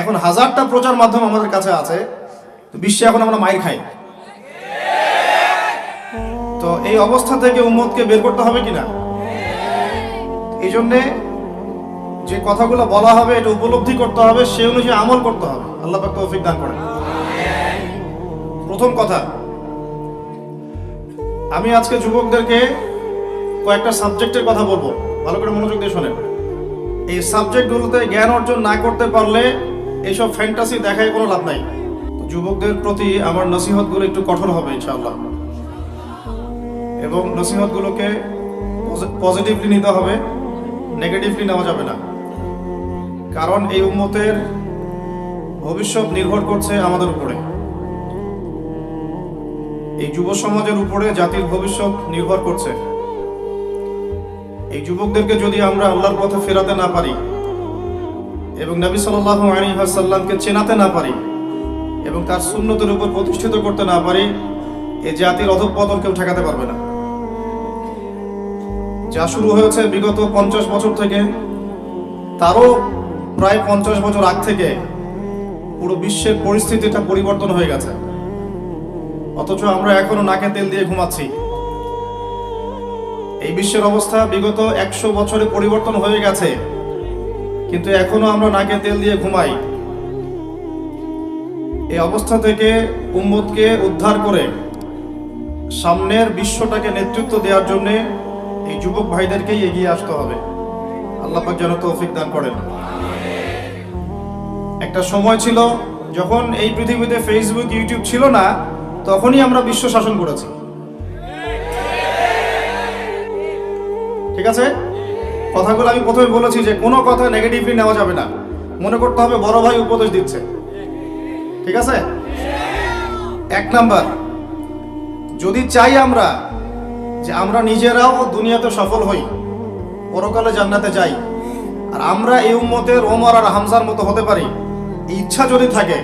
এখন হাজারটা প্রচার মাধ্যম আমাদের কাছে আছে, বিশ্বে এখন আমরা মাইর খাই। তো এই অবস্থা থেকে উম্মতকে বের করতে হবে কিনা? এই জন্যে যে কথাগুলো বলা হবে এটা উপলব্ধি করতে হবে, সে অনুযায়ী আমল করতে হবে। আল্লাহ পাক তৌফিক দান করেন। প্রথম কথা, আমি আজকে যুবকদেরকে কয়েকটা সাবজেক্টের কথা বলবো, ভালো করে মনোযোগ দিয়ে শোনেন। এই সাবজেক্টগুলোতে জ্ঞান অর্জন না করতে পারলে এইসব ফ্যান্টাসি দেখায় কোনো লাভ নাই। যুবকদের প্রতি আমার নসিহতগুলো একটু কঠোর হবে ইনশাআল্লাহ, এবং নসিহতগুলোকে পজিটিভলি নিতে হবে, নেগেটিভলি নেওয়া যাবে না। কারণ এই উম্মতের ভবিষ্যৎ নির্ভর করছে আমাদের উপরে, এই যুব সমাজের উপরে জাতির ভবিষ্যৎ নির্ভর করছে। এই যুবকদেরকে যদি আমরা আল্লাহর পথে ফেরাতে না পারি এবং নবী সাল্লাল্লাহু আলাইহি ওয়াসাল্লামকে চেনাতে না পারি এবং তার সুন্নতের উপর প্রতিষ্ঠিত করতে না পারি, এই জাতির অধঃপতন কেউ ঠেকাতে পারবে না। যা শুরু হয়েছে বিগত 50 বছর থেকে, তারও প্রায় 50 বছর আগ থেকে পুরো বিশ্বের পরিস্থিতিটা পরিবর্তন হয়ে গেছে, অথচ আমরা এখনো নাকে তেল দিয়ে ঘুমাচ্ছি। এই বিশ্বের অবস্থা বিগত 100 বছরে পরিবর্তন হয়ে গেছে, কিন্তু এখনো আমরা নাকে তেল দিয়ে ঘুমাই। এই অবস্থা থেকে উম্মতকে উদ্ধার করে সামনের বিশ্বটাকে নেতৃত্ব দেওয়ার জন্য এই যুবক ভাইদেরকেই এগিয়ে আসতে হবে। আল্লাহ পাক যেন তৌফিক দান করেন। একটা সময় ছিল যখন এই পৃথিবীতে ফেসবুক, ইউটিউব ছিল না, তখনই আমরা বিশ্ব শাসন করেছি। ঠিক আছে, কথাগুলো আমি প্রথমে বলেছি যে কোনো কথা নেগেটিভলি নেওয়া যাবে না, মনে করতে হবে বড় ভাই উপদেশ দিচ্ছে। ঠিক আছে, 1 নাম্বার, যদি চাই আমরা যে আমরা নিজেরাও দুনিয়াতে সফল হই, পরকালে জান্নাতে যাই, আর আমরা এই উম্মতের ওমর আর হামজার মতো হতে পারি, এই ইচ্ছা যদি থাকে,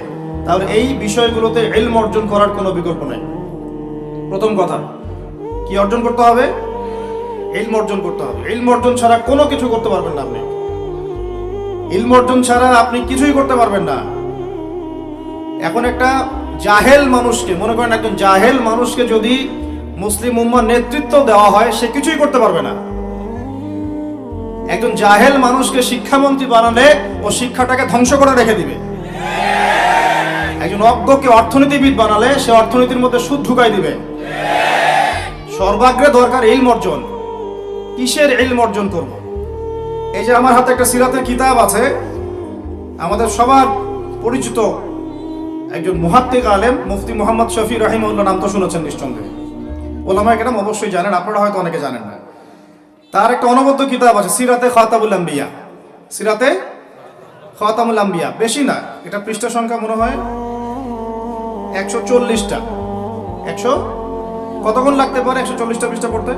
তাহলে এই বিষয়গুলোতে ইলম অর্জন করার কোনো বিকল্প নেই। প্রথম কথা, কি অর্জন করতে হবে? ইলম অর্জন করতে হবে। ইলম অর্জন ছাড়া কোনো কিছু করতে পারবেন না আপনি। ইলম অর্জন ছাড়া আপনি কিছুই করতে পারবেন না। এখন একটা জাহেল মানুষকে, মনে করেন একজন জাহেল মানুষকে যদি মুসলিম উম্মার নেতৃত্ব দেওয়া হয়, সে কিছুই করতে পারবে না। একজন জাহেল মানুষকে শিক্ষামন্ত্রী বানালে ও শিক্ষাটাকে ধ্বংস করে রেখে দিবে। একজন অজ্ঞকে অর্থনীতিবিদ বানালে সে অর্থনীতির মধ্যে সুদ ঢুকাই দিবে। সর্বাগ্রে দরকার ইলম অর্জন। কিসের ইলম অর্জন করব? এই যে আমার হাতে একটা সিরাতের কিতাব আছে, আমাদের সবার পরিচিত একজন মুহাদ্দিক আলেম মুফতি মুহাম্মদ শফি রাহিমাহুল্লাহ, নাম তো শুনেছেন নিঃসন্দেহে, ওলামায়ে কেরাম অবশ্যই জানেন, আপনারা হয়তো অনেকে জানেন না। তার একটা অনবদ্য কিতাব আছে, সিরাতে খাতামুল আম্বিয়া। সিরাতে খাতামুল আম্বিয়া, বেশি না, এটা পৃষ্ঠা সংখ্যা মনে হয় 140টা। 100 কতক্ষণ লাগতে পারে 140টা পৃষ্ঠা পড়তে?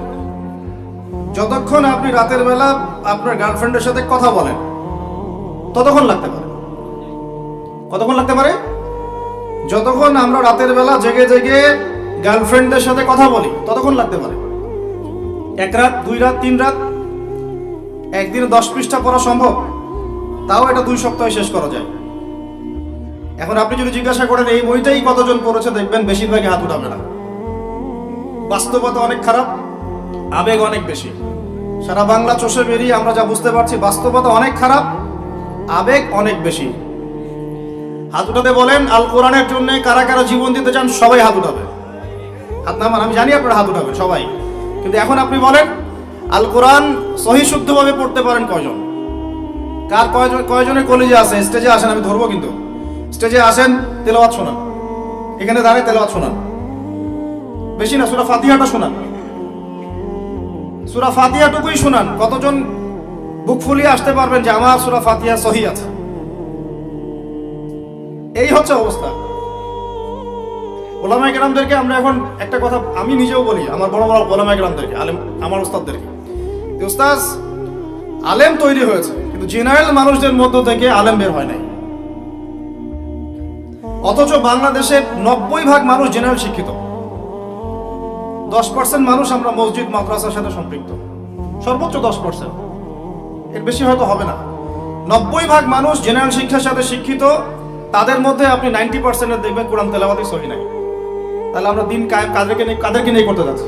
যতক্ষণ আপনি রাতের বেলা আপনার গার্লফ্রেন্ডের সাথে কথা বলেন ততক্ষণ লাগতে পারে। কতক্ষণ লাগতে পারে? যতক্ষণ আমরা রাতের বেলা জেগে জেগে গার্লফ্রেন্ডের সাথে কথা বলি ততক্ষণ লাগতে পারে। 1 রাত, 2 রাত, 3 রাত, একদিনে 10 পৃষ্ঠা পড়া সম্ভব, তাও এটা 2 সপ্তাহে শেষ করা যায়। এখন আপনি যদি জিজ্ঞাসা করেন এই বইটাই কতজন পড়েছে, দেখবেন বেশিরভাগই হাত উঠাবে না। বাস্তবতা অনেক খারাপ, আবেগ অনেক বেশি। সারা বাংলা চষে বেরিয়ে আমরা যা বুঝতে পারছি, বাস্তবতা অনেক খারাপ, আবেগ অনেক বেশি। হাত উঠাতে বলেন, আল কোরআনের জন্য কারা কারা জীবন দিতে চান, সবাই হাত উঠাবে। হাত নামান, আমি জানি আপনারা হাত উঠাবেন সবাই, কিন্তু এখন আপনি বলেন আল কোরআন সহি শুদ্ধভাবে পড়তে পারেন কয়জন? কয়জনের কলেজে আছে? স্টেজে আসেন, আমি ধরবো কিন্তু। স্টেজে আসেন, তেলাওয়াত শোনান, এখানে দাঁড়ায় তেলাওয়াত শোনান। বেশি না, সূরা ফাতিহাটা শোনান, সূরা ফাতিহাটুকুই শোনান। কতজন বুক ফুলিয়ে আসতে পারবেন যে আমার সূরা ফাতিহা সহি আছে? এই হচ্ছে অবস্থা। ওলামায়ে কেরামদেরকে আমরা এখন একটা কথা আমি নিজেও বলি, আমার বড় বড় ওলামায়ে কেরামদেরকে, আলেম, আমার উস্তাদদেরকে, উস্তাদ আলেম তৈরি হয়েছে, কিন্তু জেনারেল মানুষদের মধ্য থেকে আলেম বের হয় নাই। অথচ বাংলাদেশে 90% মানুষ জেনারেল শিক্ষিত, 10% মানুষ আমরা মসজিদ মাদ্রাসার সাথে সম্পৃক্ত, সর্বোচ্চ 10%, এর বেশি হয়তো হবে না। 90% মানুষ জেনারেল শিক্ষার সাথে শিক্ষিত, তাদের মধ্যে আপনি 90% দেখবেন কোরআন তেলাওয়াতই সহি নাই। তাহলে আমরা দিন কায়েম কাদেরকে নিয়ে করতে যাচ্ছি?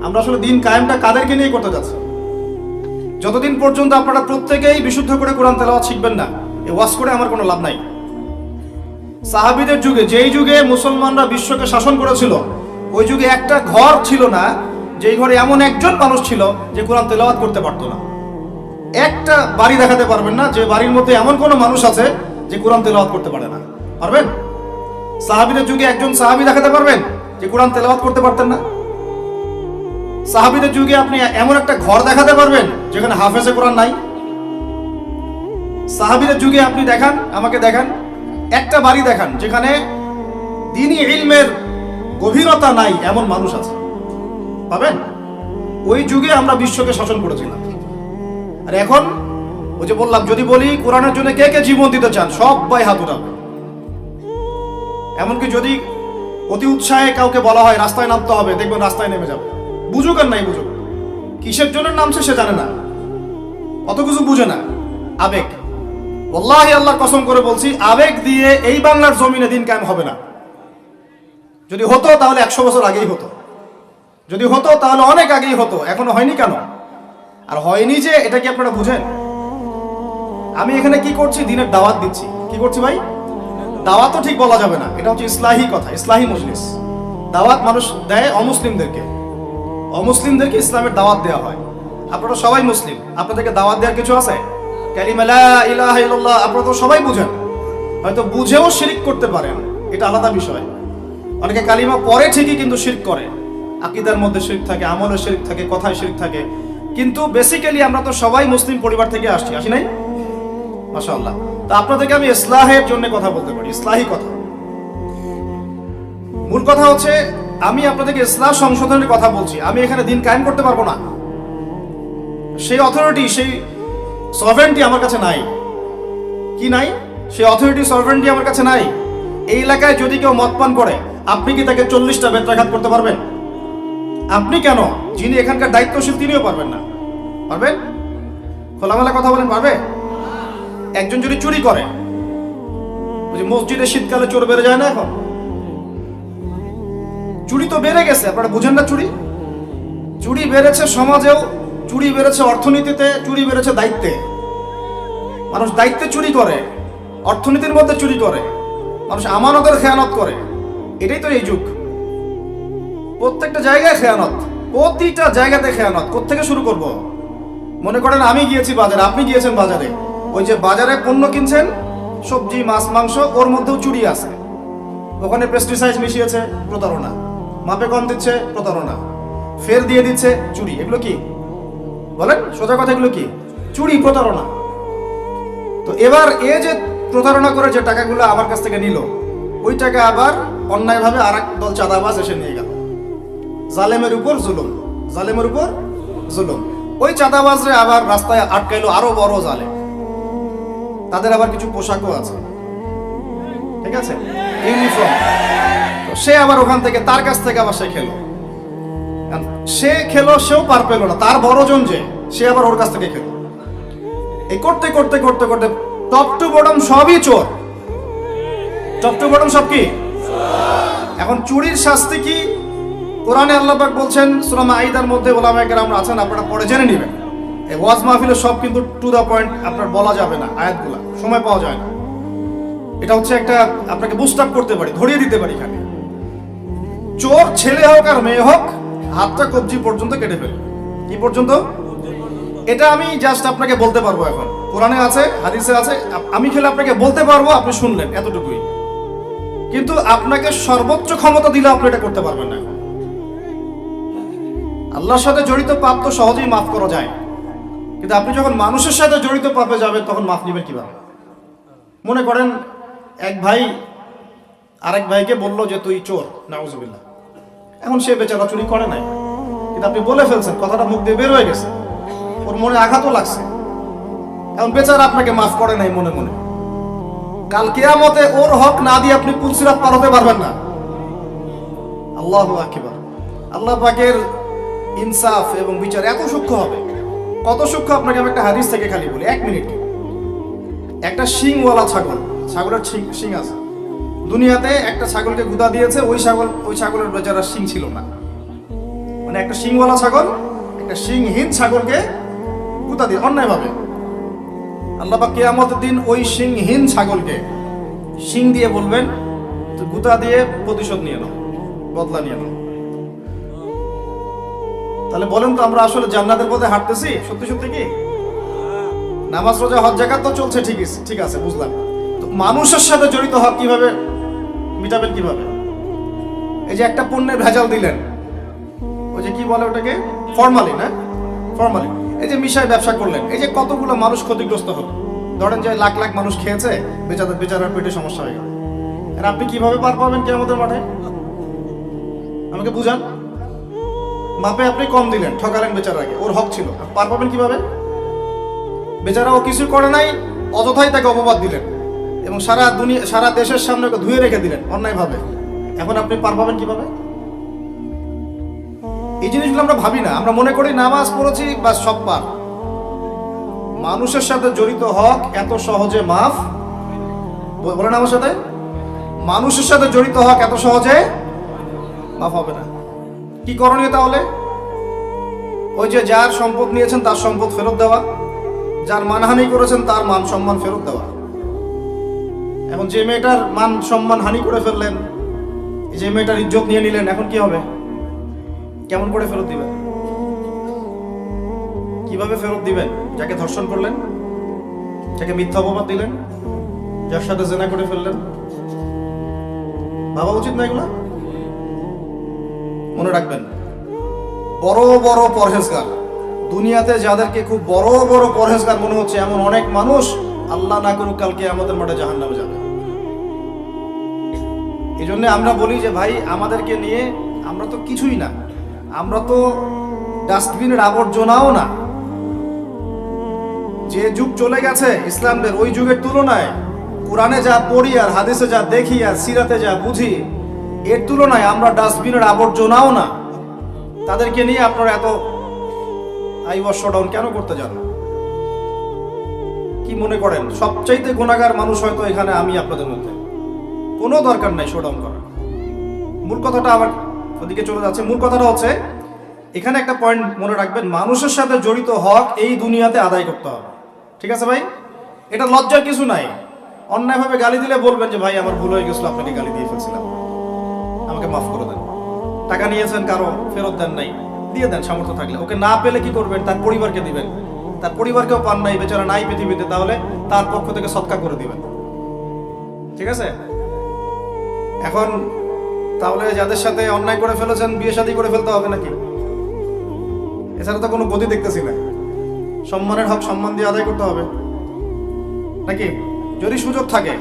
আমরা আসলে দিন কায়েমটা কাদেরকে নিয়ে করতে যাচ্ছি? যতদিন পর্যন্ত আপনারা প্রত্যেকেই বিশুদ্ধ করে কোরআন তেলাওয়াত শিখবেন না, এই ওয়াজ করে আমার কোনো লাভ নাই। সাহাবীদের যুগে, যেই যুগে মুসলমানরা বিশ্বকে শাসন করেছিল, ওই যুগে একটা ঘর ছিল না যেই ঘরে এমন একজন মানুষ ছিল যে কোরআন তেলাওয়াত করতে পারতো না। একটা বাড়ি দেখাতে পারবেন না যে বাড়ির মধ্যে এমন কোনো মানুষ আছে যে কোরআন তেলাওয়াত করতে পারে না? পারবেন? সাহাবীদের যুগে একজন সাহাবী দেখাতে পারবেন যে কোরআন তেলাওয়াত করতে পারতেন না? সাহাবীদের যুগে আপনি এমন একটা ঘর দেখাতে পারবেন যেখানে হাফেজে কোরআন নাই? সাহাবীদের যুগে আপনি দেখান, আমাকে দেখান, একটা বাড়ি দেখান যেখানে দ্বীনি ইলমের গভীরতা নাই এমন মানুষ আছে? পাবেন? ওই যুগে আমরা বিশ্বকে শাসন করেছিলাম। আর এখন ওই যে বললাম, যদি বলি কোরআনের জন্য কে কে জীবন দিতে চান, সবাই হাত উঠাবে। এমনকি যদি অতি উৎসাহে কাউকে বলা হয় রাস্তায় নামতে হবে, দেখবেন রাস্তায় নেমে যাবে। বুঝুক আর নাই বুঝুক, কিসের জন্য নামছে সে জানে না, অত কিছু বুঝে না, আবেগ। ওয়াল্লাহি আল্লাহর কসম করে বলছি, আবেগ দিয়ে এই বাংলার জমিনে দিন কায়েম হবে না। যদি হতো তাহলে 100 বছর আগেই হতো, যদি হতো তাহলে অনেক আগেই হতো। এখনো হয়নি কেন? আর হয়নি যে এটা কি আপনারা বুঝেন? আমি এখানে কি করছি? দিনের দাওয়াত দিচ্ছি। কি করছি ভাই? দাওয়াত তো ঠিক বলা যাবে না, এটা হচ্ছে ইসলাহি কথা, ইসলাহি মজলিস। দাওয়াত মানুষ দেয় অমুসলিমদেরকে, অমুসলিমদেরকে ইসলামের দাওয়াত দেওয়া হয়। আপনারা সবাই মুসলিম, আপনাদেরকে দাওয়াত দেওয়ার কিছু আছে? কালিমা লা ইলাহা ইল্লাল্লাহ আপনারা তো সবাই বুঝেন, হয়তো বুঝেও শিরক করতে পারেন, এটা আলাদা বিষয়। অনেকে কালিমা পড়ে ঠিকই কিন্তু শিরক করে, আকীদার মধ্যে শিরক থাকে, আমলে শিরক থাকে, কথায় শিরক থাকে। কিন্তু বেসিক্যালি আমরা তো সবাই মুসলিম পরিবার থেকে আসি নাই? মাশাআল্লাহ। তা আপনাদেরকে আমি ইসলাহের জন্য কথা বলতে পারি, ইসলাহি কথা। মূল কথা হচ্ছে, আমি আপনাদেরকে ইসলাহ সংশোধনের কথা বলছি। আমি এখানে দিন কায়েম করতে পারবো না, সেই অথরিটি, সেই সভরেন্টি আমার কাছে নাই। কি নাই? সেই অথরিটি, সভরেন্টি আমার কাছে নাই। এই এলাকায় যদি কেউ মদ পান করে, আপনি কি তাকে 40টা বেত্রাঘাত করতে পারবেন? আপনি কেন, যিনি এখানকার দায়িত্বশীল তিনিও পারবেন না। পারবেন? খোলামেলা কথা বলেন, পারবে? একজন যদি চুরি করে, ওই যে মসজিদে শীতকালে চোর বেড়ে যায় না, এখন চুরি তো বেড়ে গেছে, আপনারা বুঝেন না? চুরি বেড়েছে সমাজেও, চুরি বেড়েছে অর্থনীতিতে, চুরি বেড়েছে দায়িত্বে। মানুষ দায়িত্বে চুরি করে, অর্থনীতির মধ্যে চুরি করে, মানুষ আমানতের খেয়ানত করে। এটাই তো এই যুগ। প্রত্যেকটা জায়গায় খেয়ানত, প্রতিটা জায়গাতে খেয়ানত। কোত্থেকে শুরু করব? মনে করেন আমি গিয়েছি বাজারে, আপনি গিয়েছেন বাজারে, ওই যে বাজারে পণ্য কিনছেন, সবজি, মাছ, মাংস, ওর মধ্যেও চুরি আছে। ওখানে পেস্টিসাইড মিশিয়েছে, প্রতারণা। মাপে কম দিচ্ছে, প্রতারণা। ফের দিয়ে দিচ্ছে, চুরি। এগুলো কি বলেন? সোজা কথা, এগুলো কি? চুরি, প্রতারণা। তো এবার এ যে প্রতারণা করে যে টাকাগুলো আমার কাছ থেকে নিল, ওই টাকা আবার অন্যায়ভাবে আর এক দল চাঁদাবাজ এসে নিয়ে গেল। জালেমের উপর জুলুম, জালেমের উপর জুলুম। ওই চাঁদাবাজরে আবার রাস্তায় আটকাইলো আরো বড় জালেম। তাদের আবার কিছু পোশাকও আছে, ঠিক আছে, ইউনিফর্ম। সে আবার ওখান থেকে, তার কাছ থেকে আবার সে খেলো। সে খেলো, সেও পার পেলো না, তার বড়জন যে, সে আবার ওর কাছ থেকে খেলো। এই করতে করতে করতে করতে টপ টু বটম সবই চোর। টপ টু বটম সব কি? এখন চুরির শাস্তি কি? কোরআনে আল্লাহ পাক বলছেন সূরা মাঈদার মধ্যে, ওলামায়ে কেরাম আছেন, আপনারা পড়ে জেনে নেবেন। এই ওয়াজ মাহফিলে সব কিন্তু টু দা পয়েন্ট আপনার বলা যাবে না, আয়াতগুলা সময় পাওয়া যায় না। এটা হচ্ছে একটা, আপনাকে বুস্ট আপ করতে পারি, ধরিয়ে দিতে পারি। এখানে চোর ছেলে হোক আর মেয়ে হোক, হাতটা কবজি পর্যন্ত কেটে ফেলে। কি পর্যন্ত? এটা আমি জাস্ট আপনাকে বলতে পারবো। এখন কোরআনে আছে, হাদিসে আছে, আমি খেলে আপনাকে বলতে পারবো, আপনি শুনলেন, এতটুকুই। কিন্তু আপনাকে সর্বোচ্চ ক্ষমতা দিলে আপনি এটা করতে পারবেন না। আল্লাহর সাথে জড়িত পাপ তো সহজেই মাফ করা যায়, কিন্তু আপনি যখন মানুষের সাথে জড়িত পাপে যাবেন, তখন মাফ নেবেন কিভাবে? মনে করেন এক ভাই আরেক ভাইকে বললো যে তুই চোর, নাউজুবিল্লাহ। এখন সে বেচারা চুরি করে নাই, কিন্তু আপনি বলে ফেলছেন, কথাটা মুখ দিয়ে বের হয়ে গেছে, ওর মনে আঘাতও লাগছে। এখন বেচারা আপনাকে মাফ করে নাই মনে মনে। কাল কিয়ামতে ওর হক না দিয়ে আপনি পুলসিরাত পার হতে পারবেন না। আল্লাহু আকবার। আল্লাহ পাকের ইনসাফ এবং বিচার এত সূক্ষ্ম হবে। কত সূক্ষ্ম আপনাকে আমি একটা হাদিস থেকে খালি বলি, 1 মিনিট। একটা শিংওয়ালা ছাগল, ছাগলের শিং আছে, দুনিয়াতে একটা ছাগলকে গুদা দিয়েছে, ওই ছাগলের বেচারা শিং ছিল না। মানে একটা শিংওয়ালা ছাগল একটা শিংহীন ছাগলকে গুদা দিয়ে অন্যায়ভাবে, আল্লাহ পাক কিয়ামতের দিন ওই শিংহীন ছাগলকে শিং দিয়ে বলবেন তো গুদা দিয়ে প্রতিশোধ নিয়ে নাও, বদলা নিয়ে নাও। তাহলে বলেন তো আমরা আসলে জান্নাতের পথে হাঁটতেছি সত্যি সত্যি কি? নামাজ রোজা হজ যাকাত তো চলছে, ঠিক আছে বুঝলাম, তো মানুষের সাথে জড়িত হক কিভাবে মিটাবেন কিভাবে? এই যে একটা পণ্যের ভেজাল দিলেন, ওই যে কি বলে ওটাকে, ফরমালিন, না ফরমালিন, এই যে মিশায় ব্যবসা করলেন, এই যে কতগুলো মানুষ ক্ষতিগ্রস্ত হলো। ধরেন যে লাখ লাখ মানুষ খেয়েছে, বেচারার পেটে সমস্যা হয়ে গেল, আর আপনি কিভাবে পার পাবেন কিয়ামতের মাঠে? আমাকে বুঝান। মাপে আপনি কম দিলেন, ঠকালেন বেচারাকে, ওর হক ছিল, পার পাবেন কিভাবে? বেচারা ও কিছু করে নাই, অযথাই তাকে অপবাদ দিলেন এবং সারা দেশের সামনে ওকে ধুয়ে রেখে দিলেন অন্যায়ভাবে। এখন আপনি পার পাবেন কিভাবে? এই জিনিসগুলো আমরা ভাবি না, আমরা মনে করি নামাজ পড়েছি বা সব পার। মানুষের সাথে জড়িত হক এত সহজে মাফ, বলেন আমার সাথে, মানুষের সাথে জড়িত হক এত সহজে মাফ হবে না। কি করণীয় তাহলে? ওই যে যার সম্পদ নিয়েছেন তার সম্পদ ফেরত দেওয়া, যার মানহানি করেছেন তার মান সম্মান ফেরত দেওয়া। এখন যে মেয়েটার মান সম্মান হানি করে ফেললেন, যে মেয়েটার ইজ্জত নিয়ে নিলেন, এখন কি হবে? কেমন করে ফেরত দিবেন? কিভাবে ফেরত দিবেন? যাকে ধর্ষণ করলেন, যাকে মিথ্যা অপবাদ দিলেন, যার সাথে জেনা করে ফেললেন, ভাবা উচিত না এগুলো? মনে রাখবেন, বড় বড় পরহেজগার, দুনিয়াতে যাদেরকে খুব বড় বড় পরহেজগার মনে হচ্ছে, এমন অনেক মানুষ আল্লাহ না করুক কালকে আমাদের মাঠে জাহান্নামে যাবে। এই জন্য আমরা বলি যে ভাই আমাদেরকে নিয়ে আমরা তো কিছুই না, আমরা তো ডাস্টবিনের আবর্জনাও না। যে যুগ চলে গেছে ইসলামদের, ওই যুগের তুলনায় কোরআনে যা পড়ি আর হাদিসে যা দেখি আর সিরাতে যা বুঝি, এর তুলনায় আমরা ডাস্টবিনের আবর্জনাও না। তাদেরকে নিয়ে আপনারা এত শোডাউন কেন করতে যান? কি মনে করেন সবচাইতে গুনাহগার মানুষ হয়তো এখানে আমি আপনাদের মধ্যে? কোনো দরকার নাই শোডাউন করার। মূল কথাটা আবার ওদিকে চলে যাচ্ছে। মূল কথাটা হচ্ছে এখানে একটা পয়েন্ট মনে রাখবেন, মানুষের সাথে জড়িত হক এই দুনিয়াতে আদায় করতে হবে। ঠিক আছে ভাই? এটা লজ্জার কিছু নাই। অন্যায়ভাবে গালি দিলে বলবেন যে ভাই আমার ভুল হয়ে গেছিল, আপনাকে গালি দিয়ে ফেলছিলাম, আমাকে মাফ করে দেন। টাকা নিয়েছেন কারো, ফেরত দেন নাই, দিয়ে দেন সামর্থ্য থাকলে। ওকে না পেলে কি করবেন? তার পরিবারকে দিবেন। তার পরিবারকেও পান নাই, বেচারা নাই পৃথিবীতে, তাহলে তার পক্ষ থেকে সদকা করে দিবেন। ঠিক আছে? এখন তাহলে যাদের সাথে অন্যায় করে ফেলেছেন বিয়ে শাদী করে ফেলতে হবে নাকি? এছাড়া তো কোনো গতি দেখতেছি না। সম্মানের হক সম্মান দিয়ে আদায় করতে হবে নাকি? যদি সুযোগ থাকে,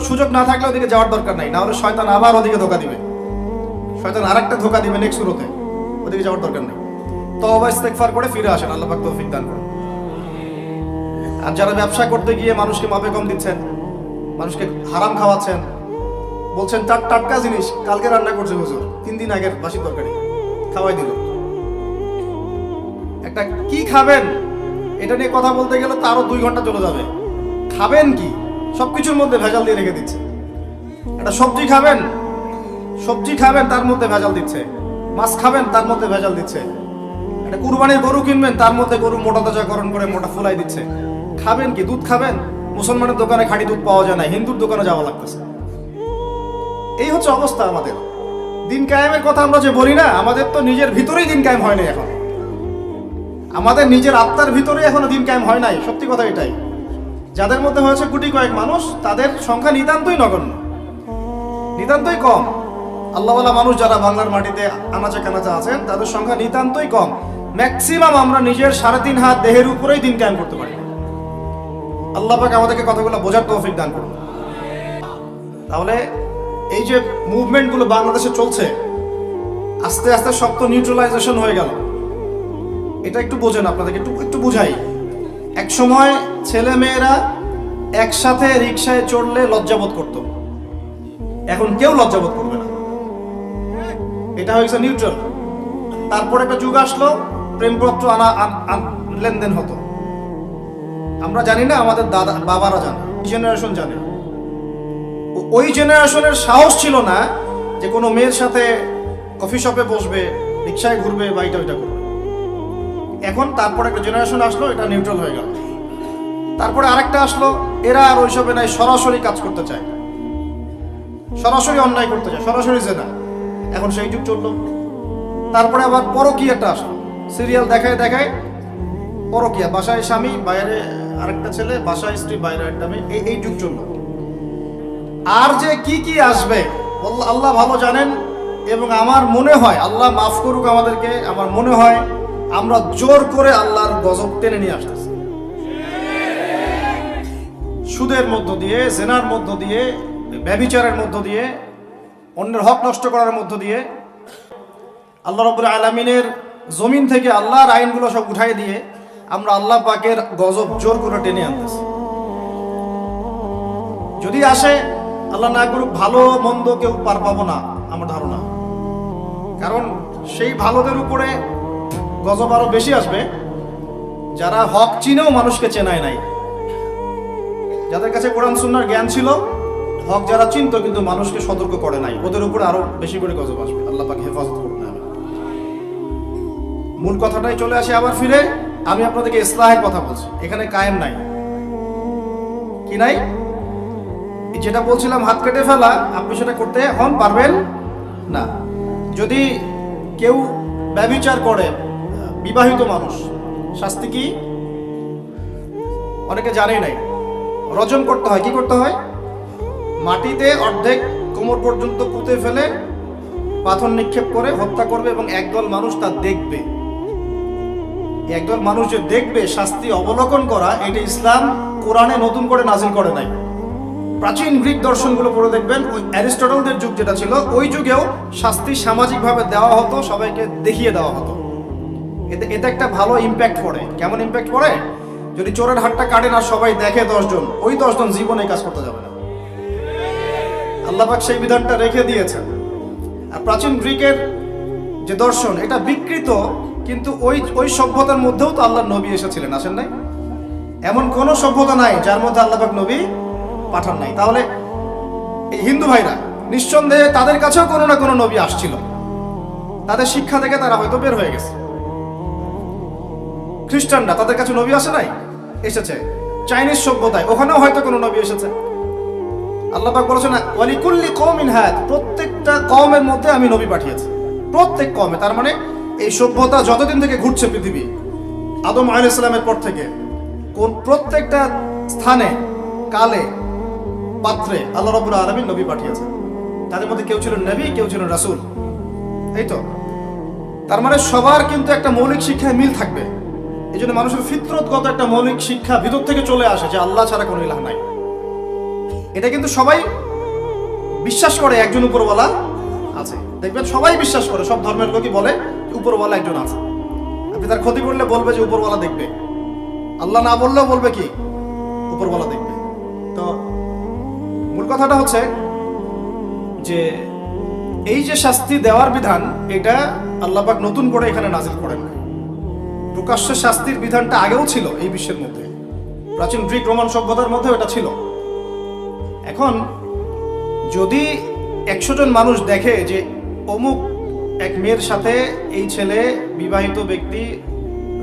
সুযোগ না থাকলে ওদিকে যাওয়ার দরকার নাই, না হলে শয়তান আবার ওদিকে ধোকা দিবে। শয়তান আরেকটা ধোকা দিবে নেক্সট শুরুতে, ওদিকে যাওয়ার দরকার নেই। তওবা ইস্তেগফার করে ফিরে আসেন, আল্লাহ পাক তৌফিক দান করুন। আর যারা ব্যবসা করতে গিয়ে মানুষকে মাপে কম দিচ্ছেন, মানুষকে হারাম খাওয়াচ্ছেন, বলছেন টাটকা জিনিস কালকে রান্না করছে হুজুর, 3 দিন আগের বাসি তরকারি খাওয়াই দিল। একটা কি খাবেন এটা নিয়ে কথা বলতে গেলে তারও 2 ঘন্টা চলে যাবে। খাবেন কি? সবকিছুর মধ্যে ভেজাল দিয়ে রেখে দিচ্ছে। একটা সবজি খাবেন তার মধ্যে ভেজাল দিচ্ছে, মাছ খাবেন তার মধ্যে ভেজাল দিচ্ছে, একটা কুরবানির গরু কিনবেন তার মধ্যে গরু মোটা তাজাকরণ করে মোটা ফুলাই দিচ্ছে। খাবেন কি? দুধ খাবেন? মুসলমানের দোকানে খাঁটি দুধ পাওয়া যায় না, হিন্দুর দোকানে যাওয়া লাগতেছে। এই হচ্ছে অবস্থা আমাদের। দিন কায়েমের কথা আমরা যে বলি না, আমাদের তো নিজের ভিতরেই দিন কায়েম হয় নাই। এখন আমাদের নিজের আত্মার ভিতরে এখনো দিন কায়েম হয় নাই। সত্যি কথা এটাই। যাদের মধ্যে হয়েছে কোটি কয়েক মানুষ, তাদের সংখ্যা নিতান্তই নগণ্য, নিতান্তই কম। আল্লাহওয়ালা মানুষ যারা বাংলার মাটিতে আনাচে কানাচে আছেন, তাদের সংখ্যা নিতান্তই কম। ম্যাক্সিমাম আমরা নিজের 3.5 হাত দেহের উপরেই দিন কায়েম করতে পারি। আল্লাহ পাক আমাদেরকে কথাগুলো বোঝার তৌফিক দান করুন। তাহলে এই যে মুভমেন্টগুলো বাংলাদেশে চলছে, আস্তে আস্তে সব তো নিউট্রালাইজেশন হয়ে গেল। এটা একটু বোঝেন, আপনাদেরকে একটু বুঝাই। এক সময় ছেলে মেয়েরা একসাথে রিকশায় চড়লে লজ্জাবোধ করত, এখন কেউ লজ্জাবোধ করবে না। এটা হয়েছে নিউট্রাল। তারপর একটা যুগ আসলো, প্রেমপত্র লেনদেন হতো। আমরা জানি না, আমাদের দাদা বাবারা জানে, জেনারেশন জানে। ওই জেনারেশনের সাহস ছিল না যে কোনো মেয়ের সাথে কফি শপে বসবে, রিক্সায় ঘুরবে বা এটা ওইটা করবে। এখন তারপর একটা জেনারেশন আসলো, এটা নিউট্রাল হয়ে গেল। তারপরে আরেকটা আসলো, এরা আর ওইসবে নাই, সরাসরি কাজ করতে চায়, সরাসরি অন্যায় করতে চায়, সরাসরি জেনা। এখন সেই যুগ চললো। তারপরে আবার পরকীয়াটা আসলো, সিরিয়াল দেখায় দেখায় পরকীয়া, বাসায় স্বামী বাইরে আরেকটা ছেলে, বাসায় স্ত্রী বাইরে একটা মেয়ে, এই যুগ চললো। আর যে কি কি আসবে আল্লাহ ভালো জানেন। এবং আমার মনে হয়, আল্লাহ মাফ করুক আমাদেরকে, আমার মনে হয় আমরা জোর করে আল্লাহর গজব টেনে নিয়ে আসতেছি। সুদের মধ্য দিয়ে, জেনার মধ্য দিয়ে, ব্যভিচারের মধ্য দিয়ে, অন্যের হক নষ্ট করার মধ্য দিয়ে আল্লাহ রাব্বুল আলামিনের জমিন থেকে আল্লাহর আইনগুলো সব উঠাই দিয়ে আমরা আল্লাহ পাকের গজব জোর করে টেনে আনতেছি। যদি আসে, আল্লাহ না করুক, ভালো মন্দ কেউ পার পাবো না আমার ধারণা। কারণ সেই ভালোদের উপরে গজব আরো বেশি আসবে যারা হক চিনেও মানুষকে চেনায় নাই, যাদের কাছে কোরআন সুন্নাহর জ্ঞান ছিল, হক যারা চিনত কিন্তু মানুষকে সতর্ক করে নাই, ওদের উপরে আরো বেশি করে গজব আসবে। আল্লাহ পাক হেফাজত করুন। মূল কথাটাই চলে আসে আবার ফিরে। আমি আপনাদেরকে ইসলাহের কথা বলছি, এখানে কায়েম নাই, কি নাই, যেটা বলছিলাম হাত কেটে ফেলা, আপনি সেটা করতে হন পারবেন না। যদি কেউ ব্যভিচার করে, বিবাহিত মানুষ, শাস্তি কি অনেকে জানেই নাই। রজম করতে হয়। কি করতে হয়? মাটিতে অর্ধেক কোমর পর্যন্ত পুঁতে ফেলে পাথর নিক্ষেপ করে হত্যা করবে এবং একদল মানুষ তা দেখবে। একদল মানুষ যে দেখবে, শাস্তি অবলোকন করা, এটা ইসলাম কোরআনে নতুন করে নাজিল করে নাই। প্রাচীন গ্রিক দর্শনগুলো পড়ে দেখবেন, ওই অ্যারিস্টটলদের যুগ যেটা ছিল, ওই যুগেও শাস্তি সামাজিকভাবে দেওয়া হতো, সবাইকে দেখিয়ে দেওয়া হতো। এতে একটা ভালো ইম্প্যাক্ট পড়ে। কেমন ইম্প্যাক্ট পড়ে? যদি চোরের হাতটা কাটেন আর সবাই দেখে 10 জন, ওই 10 জন জীবনে কাজ করতে যাবে না। আল্লাহ পাক সেই বিধানটা রেখে দিয়েছেন। আর প্রাচীন গ্রিকের যে দর্শন, এটা বিকৃত, কিন্তু ওই সভ্যতার মধ্যেও তো আল্লাহর নবী এসেছিলেন, আসেন নাই? এমন কোন সভ্যতা নাই যার মধ্যে আল্লাহ পাক নবী পাঠান নাই। তাহলে এই হিন্দু ভাইরা নিঃসন্দেহে তাদের কাছেও কোনো না কোনো নবী আসছিল, তাদের শিক্ষা থেকে তারা হয়তো বের হয়ে গেছে। খ্রিস্টানরা, তাদের কাছে নবী আসে নাই? এসেছে। চাইনিজ সভ্যতায়, ওখানেও হয়তো কোনো নবী এসেছে। আল্লাহ পাক বলেছেন ওয়ালিকুল্লি কওমিন হাদ, প্রত্যেকটা কওমের মধ্যে আমি নবী পাঠিয়েছি, প্রত্যেক কওমে। তার মানে এই সভ্যতা যতদিন থেকে ঘুরছে পৃথিবী, আদম আলাইহিস সালামের পর থেকে, কোন প্রত্যেকটা স্থানে, কালে, পাত্রে আল্লাহ রাব্বুল আলামিন নবী পাঠিয়েছেন। তাদের মধ্যে কেউ ছিলেন নবী, কেউ ছিলেন রাসূল। এই তো, তার মানে সবার কিন্তু একটা মৌলিক শিক্ষায় মিল থাকবে। এই জন্য মানুষের ফিতরতগত একটা মৌলিক শিক্ষা ভিতর থেকে চলে আসে যে আল্লাহ ছাড়া কোনো ইলাহ নাই। এটা কিন্তু সবাই বিশ্বাস করে একজন উপরওয়ালা আছে। দেখবেন সবাই বিশ্বাস করে, সব ধর্মের লোকই বলে উপরওয়ালা একজন আছে। আপনি তার ক্ষতি করলে বলবে যে উপরওয়ালা দেখবে, আল্লাহ না বললেও বলবে কি উপরওয়ালা দেখবে। তো মূল কথাটা হচ্ছে যে এই যে শাস্তি দেওয়ার বিধান, এটা আল্লাহ পাক নতুন করে এখানে নাজিল করেন। প্রকাশ্য শাস্তির বিধানটা আগেও ছিল এই বিশ্বের মধ্যে, প্রাচীন গ্রিক রোমান সভ্যতার মধ্যে এটা ছিল। এখন যদি 100 জন মানুষ দেখে যে অমুক এক মেয়ের সাথে এই ছেলে, বিবাহিত ব্যক্তি,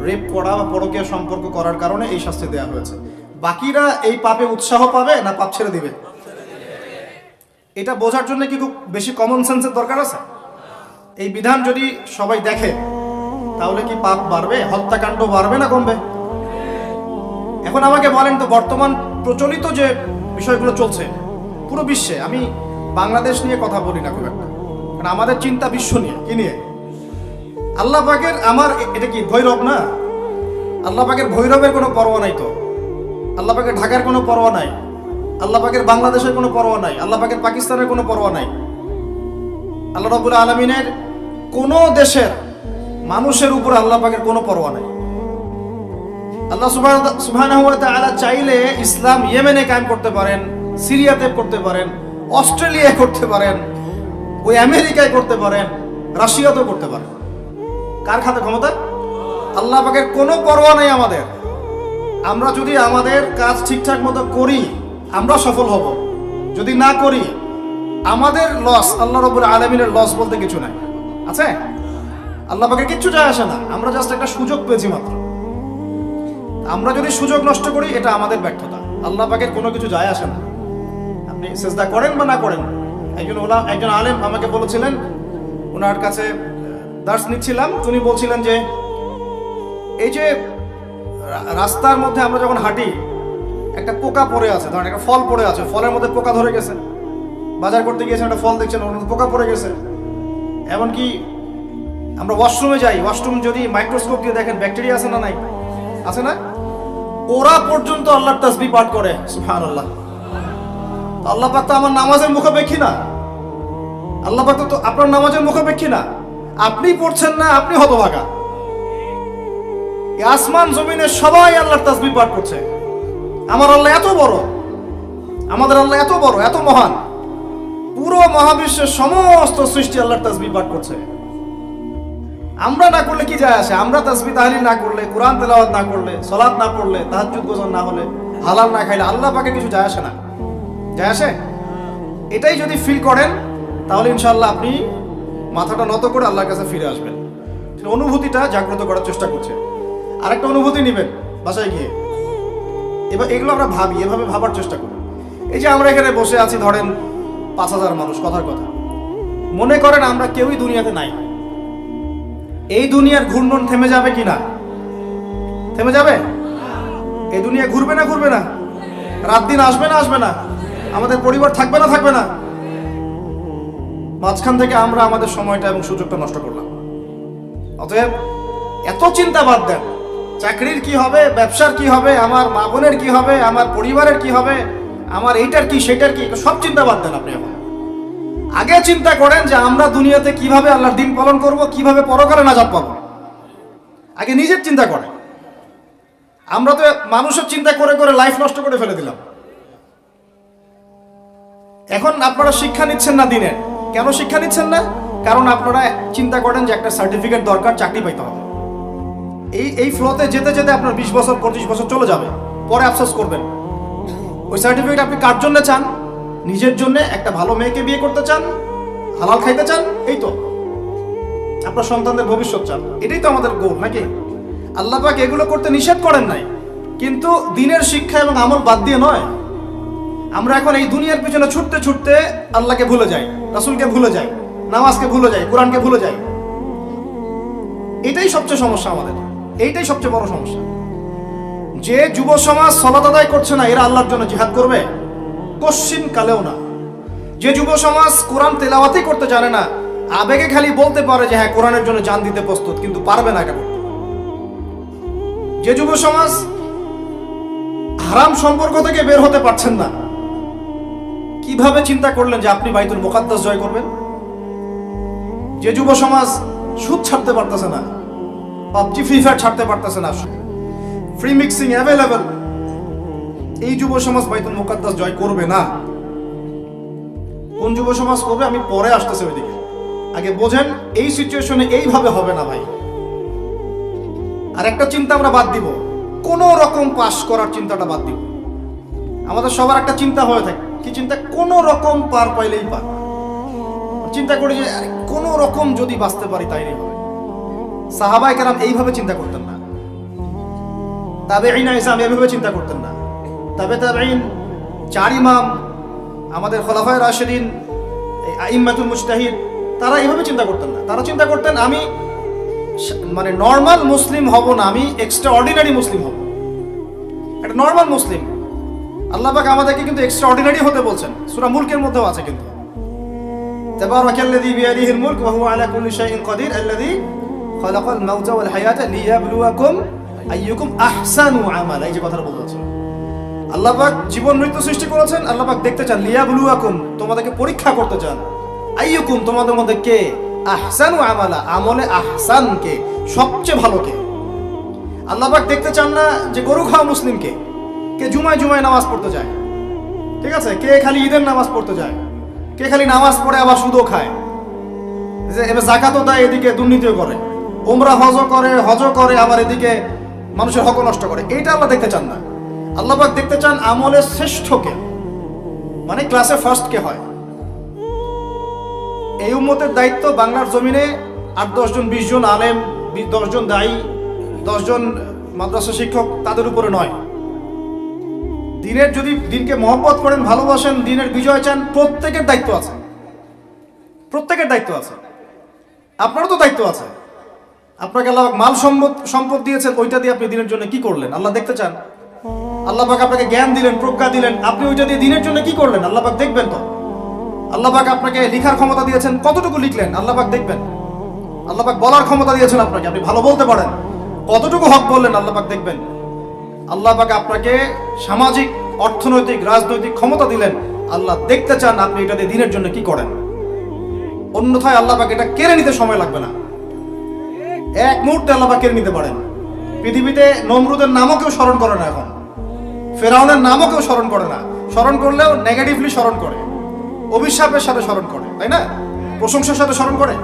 রেপ করা বা পরকীয়া সম্পর্ক করার কারণে এই শাস্তি দেওয়া হয়েছে, বাকিরা এই পাপে উৎসাহ পাবে না পাপ ছেড়ে দিবে? এটা বোঝার জন্য কি খুব বেশি কমন সেন্সের দরকার আছে? এই বিধান যদি সবাই দেখে, তাহলে কি পাপ বাড়বে, হত্যাকাণ্ড বাড়বে না কমবে? এখন আমাকে বলেন তো, বর্তমান প্রচলিত যে বিষয়গুলো চলছে পুরো বিশ্বে, আমি বাংলাদেশ নিয়ে কথা বলি না খুব একটা, কারণ আমাদের চিন্তা বিশ্ব নিয়ে। কি নিয়ে? আল্লাহ পাকের, আমার এটা কি ভৈরব না? আল্লাহ পাকের ভৈরবের কোনো পরোয়া নাই তো, আল্লাহ পাকের ঢাকার কোনো পরোয়া নাই, আল্লাহ পাকের বাংলাদেশের কোনো পরোয়া নাই, আল্লাহ পাকের পাকিস্তানের কোনো পরোয়া নাই। আল্লাহ রাব্বুল আলামিনের কোনো দেশের মানুষের উপর আল্লাহ পাকের কোনো পরোয়া নাই। আল্লাহ সুবহানাহু ওয়া তাআলা চাইলে ইসলাম ইয়েমেনে কায়েম করতে পারেন, সিরিয়াতে করতে পারেন, অস্ট্রেলিয়ায় করতে পারেন, ওই আমেরিকায় করতে পারেন, রাশিয়াতেও করতে পারেন। কার হাতে ক্ষমতা? আল্লাহ পাকের কোনো পরোয়া নাই আমাদের। আমরা যদি আমাদের কাজ ঠিকঠাক মতো করি আমরা সফল হব, যদি না করি আমাদের লস, আল্লাহ রাব্বুল আলামিনের লস বলতে কিছু নাই। আছে আল্লাহ পাকের কিচ্ছু যায় আসে না, আমরা জাস্ট একটা সুযোগ পেয়েছি মাত্র। আমরা যদি সুযোগ নষ্ট করি এটা আমাদের ব্যর্থতা, আল্লাহ পাকের কোনো কিছু যায় আসে না। আপনি সিজদা করেন বা না করেন। একজন আলেম আমাকে বলেছিলেন, ওনার কাছে দার্স নিচ্ছিলাম, উনি বলছিলেন যে এই যে রাস্তার মধ্যে আমরা যখন হাঁটি একটা পোকা পড়ে আছে, ধরেন একটা ফল পড়ে আছে, ফলের মধ্যে পোকা ধরে গেছে, বাজার করতে গিয়েছেন একটা ফল দেখছেন ওর মধ্যে পোকা পড়ে গেছে। এমনকি আমরা ওয়াশরুমে যাই, ওয়াশরুম যদি মাইক্রোস্কোপ দিয়ে দেখেন ব্যাকটেরিয়া আছে না নাই, আছে না? ওরা পর্যন্ত আল্লাহর তাসবিহ পাঠ করে, সুবহানাল্লাহ। আল্লাহ পাক তো আমার নামাজের মুখাপেক্ষী না, আল্লাহ পাক তো আপনার নামাজের মুখাপেক্ষী না। আপনি পড়ছেন না, আপনি হতভাগা। এই আসমান জমিনে সবাই আল্লাহর তাসবিহ পাঠ করছে। আমার আল্লাহ এত বড়, আমাদের আল্লাহ এত বড়, এত মহান, পুরো মহাবিশ্বের সমস্ত সৃষ্টি আল্লাহর তাসবিহ পাঠ করছে। আমরা না করলে কি যায় আসে? আমরা তাসবিহ তাহলিল না করলে, কোরআন তেলাওয়াত না করলে, সালাত না পড়লে, তাহাজ্জুদ গোসল না হলে, হালাল না খাইলে আল্লাহ পাকে কিছু যায় আসে না, যায় আসে? এটাই যদি ফিল করেন তাহলে ইনশাআল্লাহ আপনি মাথাটা নত করে আল্লাহর কাছে ফিরে আসবেন। অনুভূতিটা জাগ্রত করার চেষ্টা করছে। আরেকটা অনুভূতি নেবেন বাসায় গিয়ে। এবার এগুলো আমরা ভাবি, এভাবে ভাবার চেষ্টা করি। এই যে আমরা এখানে বসে আছি, ধরেন ৫,০০০ মানুষ, কথার কথা, মনে করেন আমরা কেউই দুনিয়াতে নাই। এই দুনিয়ার ঘূর্ণন থেমে যাবে কি না? থেমে যাবে? এই দুনিয়া ঘুরবে না, ঘুরবে না? রাত দিন আসবে না, আসবে না? আমাদের পরিবার থাকবে না, থাকবে না? মাঝখান থেকে আমরা আমাদের সময়টা এবং সুযোগটা নষ্ট করলাম। অতএব এত চিন্তা বাদ দেন, চাকরির কি হবে, ব্যবসার কি হবে, আমার মা বোনের কি হবে, আমার পরিবারের কি হবে, আমার এইটার কি সেটার কি, সব চিন্তা বাদ দেন। আপনি এখন আগে চিন্তা করেন যে আমরা দুনিয়াতে কিভাবে আল্লাহর দিন পালন করব, কিভাবে পরকালে নাজাত পাবো। আগে নিজের চিন্তা করেন। আমরা তো মানুষের চিন্তা করে করে লাইফ নষ্ট করে ফেলে দিলাম। এখন আপনারা শিক্ষা নিচ্ছেন না দিনের। কেন শিক্ষা নিচ্ছেন না? কারণ আপনারা চিন্তা করেন যে একটা সার্টিফিকেট দরকার, চাকরি পাইতে হবে। এই ফ্লোতে যেতে যেতে আপনার 20 বছর 25 বছর চলে যাবে, পরে আফসোস করবেন। ওই সার্টিফিকেট আপনি কার জন্য চান? নিজের জন্য, একটা ভালো মেয়েকে বিয়ে করতে চান, হালাল খাইতে চান, এই তো আপনার সন্তানদের ভবিষ্যৎ চান। এটাই তো আমাদের গোল, নাকি? আল্লাহ পাক এগুলো করতে নিষেধ করেন নাই, কিন্তু দিনের শিক্ষা এবং আমল বাদ দিয়ে নয়। আমরা এখন এই দুনিয়ার পিছনে ছুটতে ছুটতে আল্লাহকে ভুলে যাই, রাসূলকে ভুলে যাই, নামাজকে ভুলে যাই, কোরআনকে ভুলে যাই। এটাই সবচেয়ে সমস্যা আমাদের, এইটাই সবচেয়ে বড় সমস্যা। যে যুব সমাজ সালাত আদায় করছে না, এরা আল্লাহর জন্য জিহাদ করবে? কশ্চিন কালেও না। যে যুব সমাজ কোরআন তেলাওয়াতই করতে জানে না, আবেগে খালি বলতে পারে যে হ্যাঁ কোরআনের জন্য জান দিতে প্রস্তুত, কিন্তু পারবে না এটা করতে। যে যুব সমাজ হারাম সম্পর্ক থেকে বের হতে পারছেন না, কিভাবে চিন্তা করলেন যে আপনি বাইতুল মুকাদ্দাস জয় করবেন? যে যুব সমাজ সুদ ছাড়তে পারতেছে না, পাবজি ফ্রি ফায়ার ছাড়তে পারতেছে না, ফ্রি মিক্সিং অ্যাভেলেবল, এই যুব সমাজ বাইতুল মুকাদ্দাস জয় করবে না। কোন যুব সমাজ করবে আমি পরে আসতেছি ওইদিকে। আগে বোঝেন এই সিচুয়েশনে এইভাবে হবে না ভাই। আর একটা চিন্তা আমরা বাদ দিব, কোন রকম পাস করার চিন্তাটা বাদ দিব। আমাদের সবার একটা চিন্তা হয়ে থাকে, কি চিন্তা? কোন রকম পার পাইলেই পার। চিন্তা করি যে কোন রকম যদি বাঁচতে পারি তাইলেই হবে। সাহাবায়ে কেরাম এইভাবে চিন্তা করতেন না, তাবেঈন ইসলাম এইভাবে চিন্তা করতেন না, তাবেঈন, চার ইমাম, আমাদের খোলাফায়ে রাশিদিন, আইম্মাতুল মুজতাহিদ, তারা এইভাবে চিন্তা করতেন না। তারা চিন্তা করতেন আমি মানে নর্মাল মুসলিম হব না, আমি এক্সট্রা অর্ডিনারি মুসলিম হব, একটা নর্মাল মুসলিম। আল্লাহ পাক আমাদেরকে কিন্তু এক্সট্রা অর্ডিনারি হতে বলছেন, সূরা মুলকের মধ্যেও আছে কিন্তু, তাবারাকাল্লাযী বিয়াদিহিল মুলক ওয়া হুয়া আলা কুল্লি শাইইন কাদির আল্লাযী খালাকাল মাউতা ওয়াল হায়াতা লিয়াবলুয়াকুম আইয়ুকুম আহসানু আমালা। এই যে কথাটা বলছেন, আল্লাহ পাক জীবন মৃত্যু সৃষ্টি করেছেন, আল্লাহ পাক দেখতে চান, লিয়াবলুয়াকুম তোমাদেরকে পরীক্ষা করতে চান, আইয়ুকুম তোমাদের মধ্যে কে, আহসানু আমালা আমলে আহসান কে, সবচেয়ে ভালো কে। আল্লাহ পাক দেখতে চান না যে গরু খাওয়া মুসলিম কে, কে জুমায় জুমায় নামাজ পড়তে যায়, ঠিক আছে, কে খালি ঈদের নামাজ পড়তে যায়, কে খালি নামাজ পড়ে আবার সুদও খায়, যে এবার যাকাতও দেয়, এদিকে দুর্নীতিও করে, উমরা হজ করে আবার এদিকে মানুষের হক নষ্ট করে, এইটা আল্লাহ দেখতে চান না। আল্লাহ পাক দেখতে চান আমলের শ্রেষ্ঠকে, মানে ক্লাসে ফার্স্ট কে হয়। এই উম্মতের দায়িত্ব বাংলার জমিনে 8-10 জন 20 জন আলেম, 10 জন দায়ী, 10 জন মাদ্রাসা শিক্ষক, তাদের উপরে নয়। দিনের যদি দিনকে মহব্বত করেন, ভালোবাসেন, দিনের বিজয় চান, প্রত্যেকের দায়িত্ব আছে, প্রত্যেকের দায়িত্ব আছে। আপনারও তো দায়িত্ব আছে। আপনাকে আল্লাহ মাল সম্পদ দিয়েছেন, ওইটা দিয়ে আপনি দিনের জন্য কি করলেন আল্লাহ দেখতে চান। আল্লাহ পাক আপনাকে জ্ঞান দিলেন, প্রজ্ঞা দিলেন, আপনি ওইটা দিয়ে দিনের জন্য কি করলেন আল্লাহ পাক দেখবেন তো। আল্লাহ পাক আপনাকে লেখার ক্ষমতা দিয়েছেন, কতটুকু লিখলেন আল্লাহ পাক দেখবেন। আল্লাহ পাক বলার ক্ষমতা দিয়েছেন আপনাকে, আপনি ভালো বলতে পারেন, কতটুকু হক বললেন আল্লাহ পাক দেখবেন। আল্লাহ পাক আপনাকে সামাজিক, অর্থনৈতিক, রাজনৈতিক ক্ষমতা দিলেন, আল্লাহ দেখতে চান আপনি এটা দিয়ে দিনের জন্য কি করেন। অন্যথায় আল্লাহ পাক এটা কেড়ে নিতে সময় লাগবে না, এক মুহূর্তে আল্লাহ পাক কেড়ে নিতে পারেন। পৃথিবীতে নমরুদের নামও কেউ স্মরণ করে না, এখন ফেরাউনের নামও কেউ স্মরণ করে না। স্মরণ করলেও নেগেটিভলি স্মরণ করে, অভিশাপের সাথে স্মরণ করে, তাই না? প্রশংসার সাথে স্মরণ করে।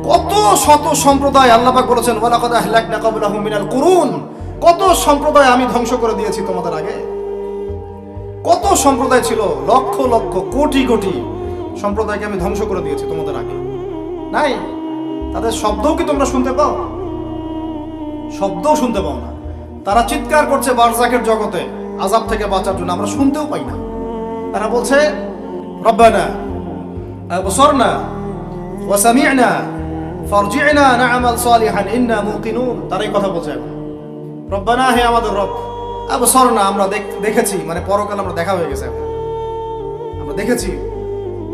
কত শত সম্প্রদায় আল্লাহ পাক বলেছেন ওয়ালাকাদ আহলাকনা ক্বাবলাহুম মিনাল কুরুন, কত সম্প্রদায় আমি ধ্বংস করে দিয়েছি তোমাদের আগে। কত সম্প্রদায় ছিল, লক্ষ লক্ষ কোটি কোটি সম্প্রদায়কে আমি ধ্বংস করে দিয়েছি তোমাদের আগে। নাই, তাদের শব্দও কি তোমরা শুনতে পাও? শব্দও শুনতে পাও না। তারা চিৎকার করছে বারজাকের জগতে আযাব থেকে বাঁচার জন্য, আমরা শুনতেও পাই না। তারা বলছে রব্বানা আবসারনা ওয়া সামি'না ফারজি'না না'মাল সালিহান ইন্না মুকিনুন। তারাই কথা বলছে, রব্বানা, হে আমাদের রব, আবসারনা, আমরা দেখেছি, মানে পরকাল আমরা দেখা হয়ে গেছে, আমরা দেখেছি।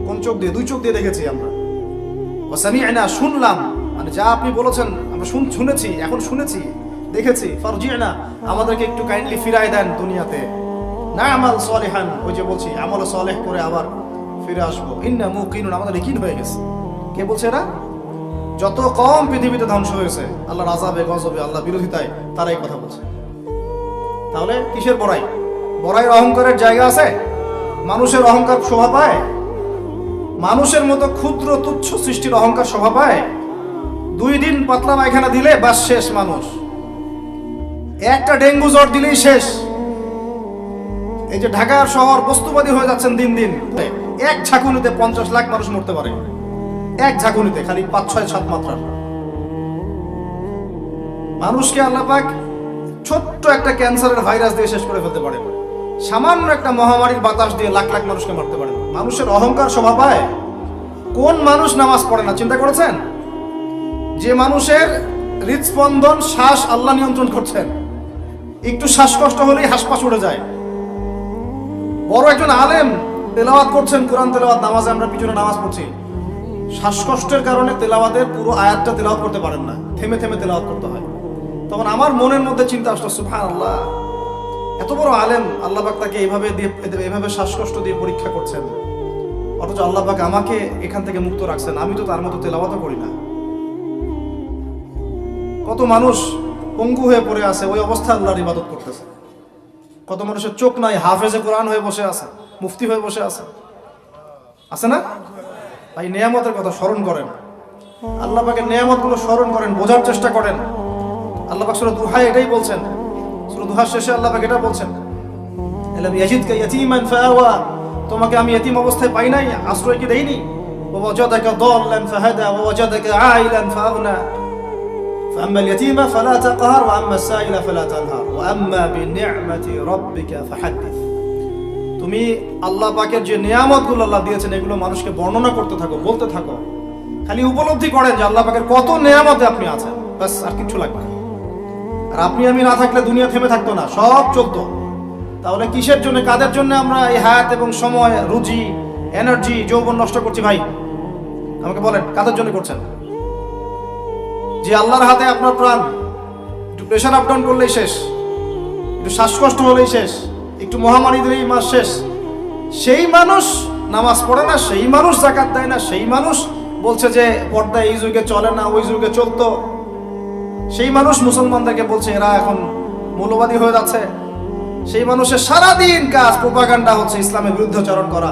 কোন চোখ দিয়ে? 2 চোখ দিয়ে দেখেছি আমরা। ওয়া সামি'না, শুনলাম, মানে যা আপনি বলেছেন আমরা শুনেছি, এখন শুনেছি, দেখেছি। ফারজি'না, আমাদেরকে একটু কাইন্ডলি ফিরায় দেন দুনিয়াতে। না'মাল সালিহান, ওই যে বলছি আমল সালেহ করে আবার ফিরে আসবো। ইন্না মুকিনুন, আমাদের ইয়াকিন হয়ে গেছে। কে বলছে এরা? যত কম পৃথিবীতে ধ্বংস হয়েছে আল্লাহর আযাবে, গজবে, আল্লাহ বিরোধিতায়, তারা এই কথা বলছে। তাহলে কিসের বড়াই? বড়াইয়ের অহংকারের জায়গা আছে? মানুষের অহংকার শোভা পায়? মানুষের মতো ক্ষুদ্র তুচ্ছ সৃষ্টির অহংকার শোভা পায়? 2 দিন পাতলা পায়খানা দিলে বাস শেষ মানুষ, একটা ডেঙ্গু জ্বর দিলেই শেষ। এই যে ঢাকার শহর বস্তুবাদী হয়ে যাচ্ছেন দিন দিন, এক ঝাঁকুনিতে 50 লাখ মানুষ মরতে পারে, এক ঝাঁকুনিতে, খালি 5-6-7 মাত্রার মানুষকে আল্লাহ পাক ছোট্ট একটা ক্যান্সারের ভাইরাস দিয়ে শেষ করে ফেলতে পারেন, সামান্য একটা মহামারীর বাতাস দিয়ে লাখ লাখ মানুষকে মারতে পারেন। মানুষের অহংকার শোভা পায়? কোন মানুষ নামাজ পড়ে না চিন্তা করেছেন? যে মানুষের হৃদস্পন্দন, শ্বাস আল্লাহ নিয়ন্ত্রণ করছেন, একটু শ্বাসকষ্ট হলেই হাসপাস উড়ে যায়। বড় একজন আলেম তেলাওয়াত করছেন, কোরআন তেলাওয়াত, নামাজে আমরা পিছনে নামাজ পড়ছি, শ্বাসকষ্টের কারণে তেলাওয়াতের পুরো আয়াতটা তেলাওয়াত করতে পারেন না, থেমে থেমে তেলাওয়াত করতে হয়। তখন আমার মনের মধ্যে চিন্তা আসলো, সুবহানাল্লাহ, এত বড় আলেম, আল্লাহ পাক তাকে এইভাবে শ্বাসকষ্ট দিয়ে পরীক্ষা করছেন, অথচ আল্লাহ পাক আমাকে এখান থেকে মুক্ত রাখছেন, আমি তো তার মতো তেলাওয়াতও করি না। কত মানুষ পঙ্গু হয়ে পড়ে আছে, ওই অবস্থায় আল্লাহর ইবাদত করতেছে। কত মানুষের চোখ নাই, হাফেজে কোরআন হয়ে বসে আছে, মুফতি হয়ে বসে আছে, আছে না? তাই নেয়ামতের কথা স্মরণ করেন, আল্লাহ পাকের নেয়ামতগুলো স্মরণ করেন, বোঝার চেষ্টা করেন। আল্লাহ পাক সূরা দুহায় এটাই বলছেন, সূরা দুহার শেষে আল্লাহ পাক এটা বলছেন, আলাম ইয়াজিদকা ইয়াতীমান ফাআওয়া, তোমাকে আমি ইতিম অবস্থায় পাই নাই, আশ্রয় কি দেইনি? ওয়া ওয়াজাদাকা দাল্লান ফাহাদা ওয়া ওয়াজাদাকা আইলান ফাআগনা فأما اليتيم فلا تقهر وأما السائل فلا تنهر وأما بنعمة ربك فحدث। তুমি আল্লাহ পাকের যে নিয়ামতগুলো আল্লাহ দিয়েছেন এগুলো মানুষকে বর্ণনা করতে থাকো, বলতে থাকো, খালি উপলব্ধি করেন যে আল্লাহ পাকের কত নিয়ামতে আপনি আছেন, ব্যাস, আর কিছু লাগবে না। আর আপনি আমি না থাকলে দুনিয়া থেমে থাকতো না, সব চলতো। তাহলে কিসের জন্য, কাদের জন্য আমরা এই হায়াত এবং সময়, রুজি, এনার্জি, যৌবন নষ্ট করছি? ভাই আমাকে বলেন, কাদের জন্য করছেন? যে আল্লাহর হাতে আপনার প্রাণ, একটু প্রেশার আপ ডাউন করলেই শেষ, একটু শ্বাসকষ্ট হলেই শেষ, একটু মহামারী দিলেই মাস শেষ। সেই মানুষ নামাজ পড়ে না, সেই মানুষ যাকাত দেয় না, সেই মানুষ বলছে যে পর্দা এই যুগে চলে না, ওই যুগে চলতো। সেই মানুষ মুসলমানদেরকে বলছে এরা এখন মৌলবাদী হয়ে যাচ্ছে। সেই মানুষের সারাদিন কাজ প্রোপাগান্ডা হচ্ছে, ইসলামের বিরুদ্ধাচরণ করা,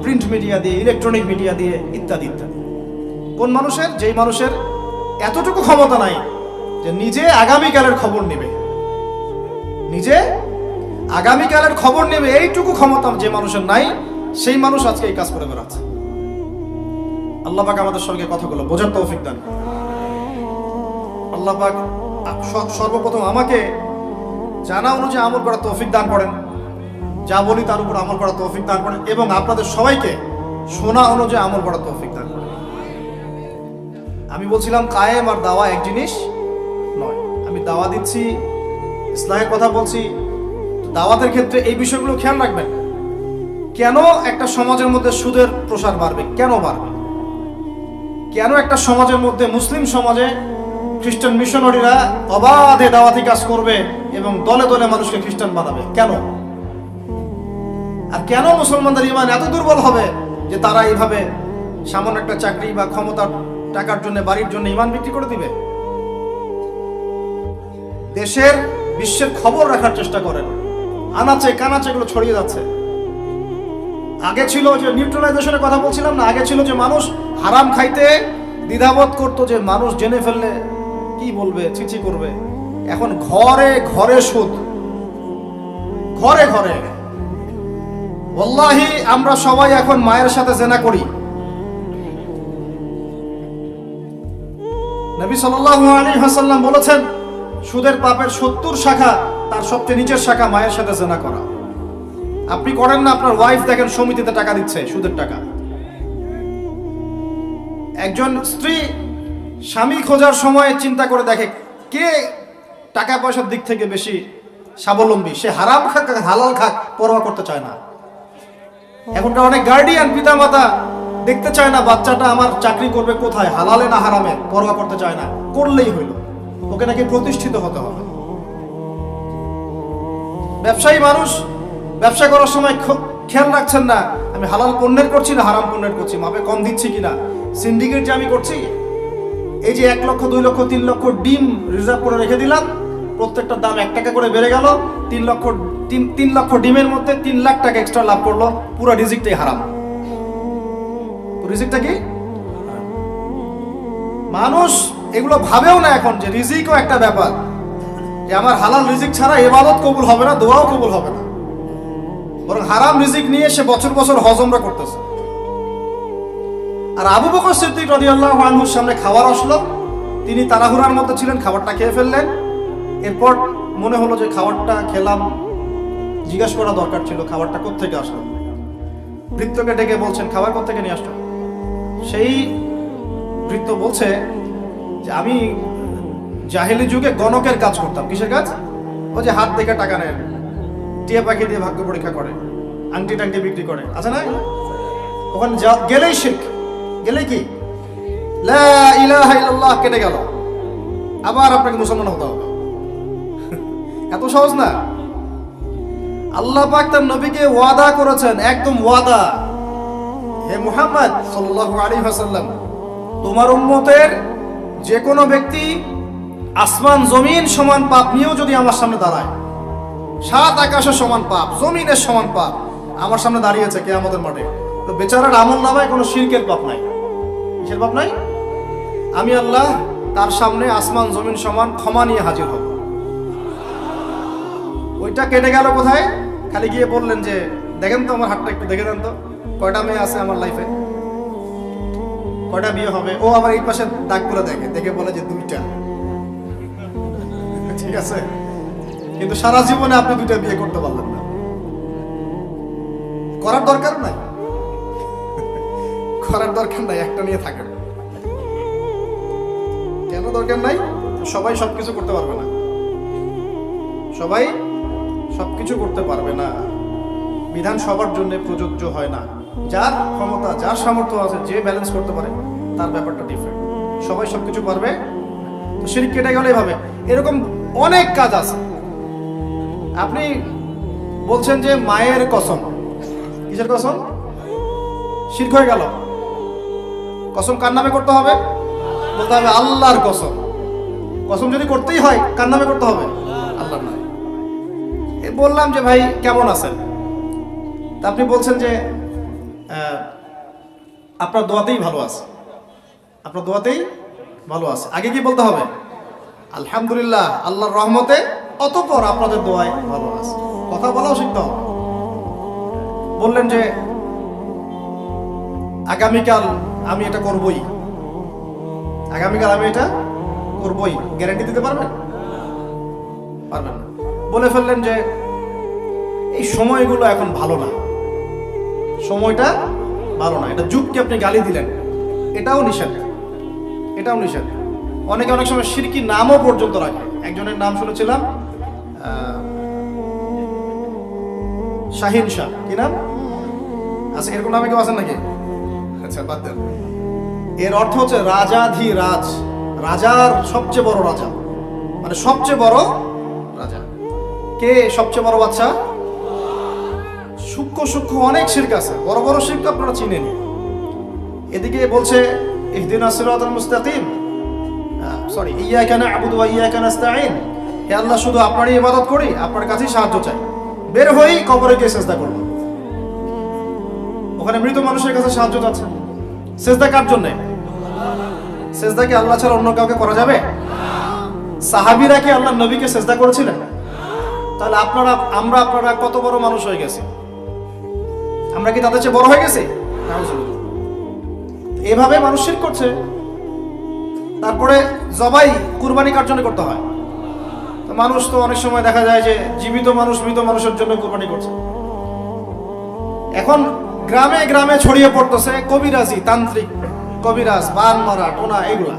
প্রিন্ট মিডিয়া দিয়ে, ইলেকট্রনিক মিডিয়া দিয়ে, ইত্যাদি ইত্যাদি। কোন মানুষের? যেই মানুষের এতটুকু ক্ষমতা নাই যে নিজে আগামীকালের খবর নেবে, নিজে আগামীকালের খবর নেবে, এইটুকু ক্ষমতা যে মানুষের নাই, সেই মানুষ আজকে এই কাজ করে বেড়াচ্ছে। আল্লাহ পাক আমাদের সঙ্গে কথাগুলো বোঝার তৌফিক দান। আল্লাহ পাক সর্বপ্রথম আমাকে জানা অনুযায়ী আমল করার তৌফিক দান করেন, যা বলি তার উপর আমল করার তৌফিক দান করেন, এবং আপনাদের সবাইকে শোনা অনুযায়ী আমল করার তৌফিক দান করেন। আমি বলছিলাম কায়েম আর দাওয়া এক জিনিস নয়। আমি দাওয়া দিচ্ছি, ইসলামের কথা বলছি, দাওয়াতের ক্ষেত্রে এই বিষয়গুলো খেয়াল রাখবেন। কেন একটা সমাজের মধ্যে সুদের প্রসার বাড়বে? কেন বাড়বে? কেন একটা সমাজের মধ্যে, মুসলিম সমাজে খ্রিস্টান মিশনারিরা অবাধে দাওয়াতি কাজ করবে এবং দলে দলে মানুষকে খ্রিস্টান বানাবে? কেন? আর কেন মুসলমানদের ঈমান এত দুর্বল হবে যে তারা এইভাবে সামান্য একটা চাকরি বা ক্ষমতার টাকার জন্য, বাড়ির জন্য ঈমান বিক্রি করে দিবে? দেশের, বিশ্বের খবর রাখার চেষ্টা করেন। আনাচে কানাচে এগুলো ছড়িয়ে যাচ্ছে। আগে ছিল যে নিউট্রালাইজেশনের কথা বলছিলাম না, আগে ছিল যে মানুষ হারাম খাইতে দ্বিধাবোধ করতো, যে মানুষ জেনে ফেললে কি বলবে, চিচি করবে। এখন ঘরে ঘরে সুদ, ঘরে ঘরে। ওয়াল্লাহি আমরা সবাই এখন মায়ের সাথে জেনা করি। নবী সাল্লাল্লাহু আলাইহি ওয়াসাল্লাম বলেছেন, সুদের পাপের 70 শাখা, তার সবচেয়ে নিচের শাখা মায়ের সাথে জেনা করা। আপনি করেন না? আপনার ওয়াইফ দেখেন সমিতিতে টাকা দিচ্ছে, সুদের টাকা। একজন স্ত্রী স্বামী খোঁজার সময় চিন্তা করে দেখে কে টাকা পয়সার দিক থেকে বেশি স্বাবলম্বী। সে হারাম খাক হালাল খাক পরোয়া করতে চায় না। এখনকার অনেক গার্ডিয়ান, পিতা মাতা দেখতে চায় না বাচ্চাটা আমার চাকরি করবে কোথায়, হালালে না হারামে, পরোয়া করতে চায় না। করলেই হইল, ওকে নাকি প্রতিষ্ঠিত হতে হবে। ব্যবসায়ী মানুষ ব্যবসা করার সময় খেয়াল রাখছেন না আমি হালাল পণ্যের করছি না হারাম পণ্যের করছি, মাপে কম দিচ্ছি কিনা। সিন্ডিকেট যে আমি করছি, এই যে 1 লক্ষ 2 লক্ষ 3 লক্ষ ডিম রিজার্ভ করে রেখে দিলাম, প্রত্যেকটার দাম 1 টাকা করে বেড়ে গেল, 3 লক্ষ ডিমের মধ্যে 3 লাখ টাকা এক্সট্রা লাভ করলো, পুরো রিজিকটাই হারাম। রিজিকটা কি? মানুষ এগুলো ভাবেও না এখন যে রিজিকও একটা ব্যাপার, যে আমার হালাল রিজিক ছাড়া ইবাদত কবুল হবে না, দোয়াও কবুল হবে না। বরং হারাম রিজিক নিয়ে সে বছর বছর হজ উমরা করতেছে। আর আবু বকর সিদ্দিক রাদিয়াল্লাহু আনহুর সামনে খাবার আসলো, তিনি তাড়াহুড়ার মধ্যে ছিলেন, খাবারটা খেয়ে ফেললেন। এরপর মনে হলো যে খাবারটা খেলাম, জিজ্ঞাসা করা দরকার ছিল খাবারটা কোত্থেকে আসলো। ভৃত্যকে ডেকে বলছেন খাবার কোত্থেকে নিয়ে আসলো? সেই ভৃত্য বলছে যে আমি জাহেলি যুগে গণকের কাজ করতাম। কিসের কাজ? ও যে হাত দেখে টাকা নেয়, টিয়া পাখি দিয়ে ভাগ্য পরীক্ষা করে, আংটি টাংটি বিক্রি করে, আছে না? ওখানে গেলেই শিরক, গেলেই কি লা ইলাহা ইল্লাল্লাহ কেটে গেল, আবার আপনাকে মুসলমান হতে হবে। এত সহজ না। আল্লাহ পাক তার নবীকে ওয়াদা করেছেন, একদম ওয়াদা, হে মুহাম্মদ সাল্লাল্লাহু আলাইহি ওয়াসাল্লাম, তোমার উম্মতের যে কোনো ব্যক্তি আসমান জমিন সমান পাপ নিয়েও যদি আমার সামনে দাঁড়ায়, 7 আকাশের সমান পাপ, জমিনের সমান পাপ আমার সামনে দাঁড়িয়েছে কিয়ামতের মাঠে, তো বেচারার আমল নামায় কোনো শিরকের পাপ নাই। কিসের পাপ নাই? আমি আল্লাহ তার সামনে আসমান জমিন সমান ক্ষমা নিয়ে হাজির হব। ওইটা কেটে গেল কোথায়? খালি গিয়ে বললেন যে দেখেন তো আমার হাতটা একটু দেখে দেন তো, কয়টা মেয়ে আছে আমার লাইফে, কয়টা বিয়ে হবে। ও আবার এই পাশে দাগ করে দেখে, দেখে বলে যে 2টা। ঠিক আছে, কিন্তু সারা জীবনে আপনি 2টা বিয়ে করতে পারলেন না। করার দরকার নাই, করার দরকার নাই, একটা নিয়ে থাকেন। কেন দরকার নাই? সবাই সবকিছু করতে পারবে না, সবাই সবকিছু করতে পারবে না। বিধান সবার জন্য প্রযোজ্য হয় না। যার ক্ষমতা, যার সামর্থ্য আছে, যে ব্যালেন্স করতে পারে, তার ব্যাপারটা ডিফারেন্ট। সবাই সবকিছু পারবে, তো শিরক কেটে গেলে এভাবে। এরকম অনেক কাজ আছে। আপনি বলছেন যে মায়ের কসম, কিসের কসম? শিরক হয়ে গেল। কসম কার নামে করতে হবে? বলতে হবে আল্লাহর কসম। কসম যদি করতেই হয় কার নামে করতে হবে? আল্লাহর নামে। বললাম যে ভাই কেমন আছেন, তা আপনি বলছেন যে আপনার দোয়াতেই ভালো আছে, আপনার দোয়াতেই ভালো আছে। আগে কি বলতে হবে? আলহামদুলিল্লাহ, আল্লাহর রহমতে অতঃপর আপনাদের দোয়ায় ভালো আছে। কথা বলাও শিখতে হবে। বললেন যে আগামীকাল আমি এটা করবই, আগামীকাল আমি এটা করবই, গ্যারান্টি দিতে পারবেন? পারবেন না। বলে ফেললেন যে এই সময়গুলো এখন ভালো না, সময়টা ভালো না, এটা যুগকে আপনি গালি দিলেন, এটাও নিষেধ, এটাও নিষেধ। অনেকে অনেক সময় শিরকি নামও পর্যন্ত রাখে। একজনের নাম শুনেছিলাম, শাহিন শাহ, কি নাম আছে? এরকম নামে কেউ আছেন নাকি? আচ্ছা, বাদ দেন। এর অর্থ হচ্ছে রাজাধিরাজ, রাজার সবচেয়ে বড় রাজা, মানে সবচেয়ে বড় রাজা। কে সবচেয়ে বড় বাচ্চা? সূক্ষ্ম সূক্ষ্ম অনেক শিরক আছে, বড় বড় শিরক আপনারা চিনেন। এদিকে বলছে ইহদিনাস সিরাতাল মুস্তাকিম, সরি, ইয়াকা না'বুদু ওয়া ইয়াকা নাস্তাঈন, হে আল্লাহ শুধু আপনারই ইবাদত করি, আপনার কাছেই সাহায্য চাই। বের হই কবরে গিয়ে সিজদা করব, ওখানে মৃত মানুষের কাছে সাহায্য চাচ্ছে। সিজদা কার জন্য? সিজদা কি আল্লাহ ছাড়া অন্য কাউকে করা যাবে? সাহাবীরা কি আল্লাহর নবীকে সিজদা করেছিলেন? তাহলে আপনারা কত বড় মানুষ হয়ে গেছে? আমরা কি তাদের চেয়ে বড় হয়ে গেছি? এভাবে মানুষ শিরক করছে। তারপরে জবাই কুরবানি কার জন্য করতে হয়? তো মানুষ তো অনেক সময় দেখা যায় যে জীবিত মানুষ মৃত মানুষের জন্য কুরবানি করছে। এখন গ্রামে গ্রামে ছড়িয়ে পড়তেছে কবিরাজি, তান্ত্রিক, কবিরাজ, বান মারা, টোনা, এগুলা।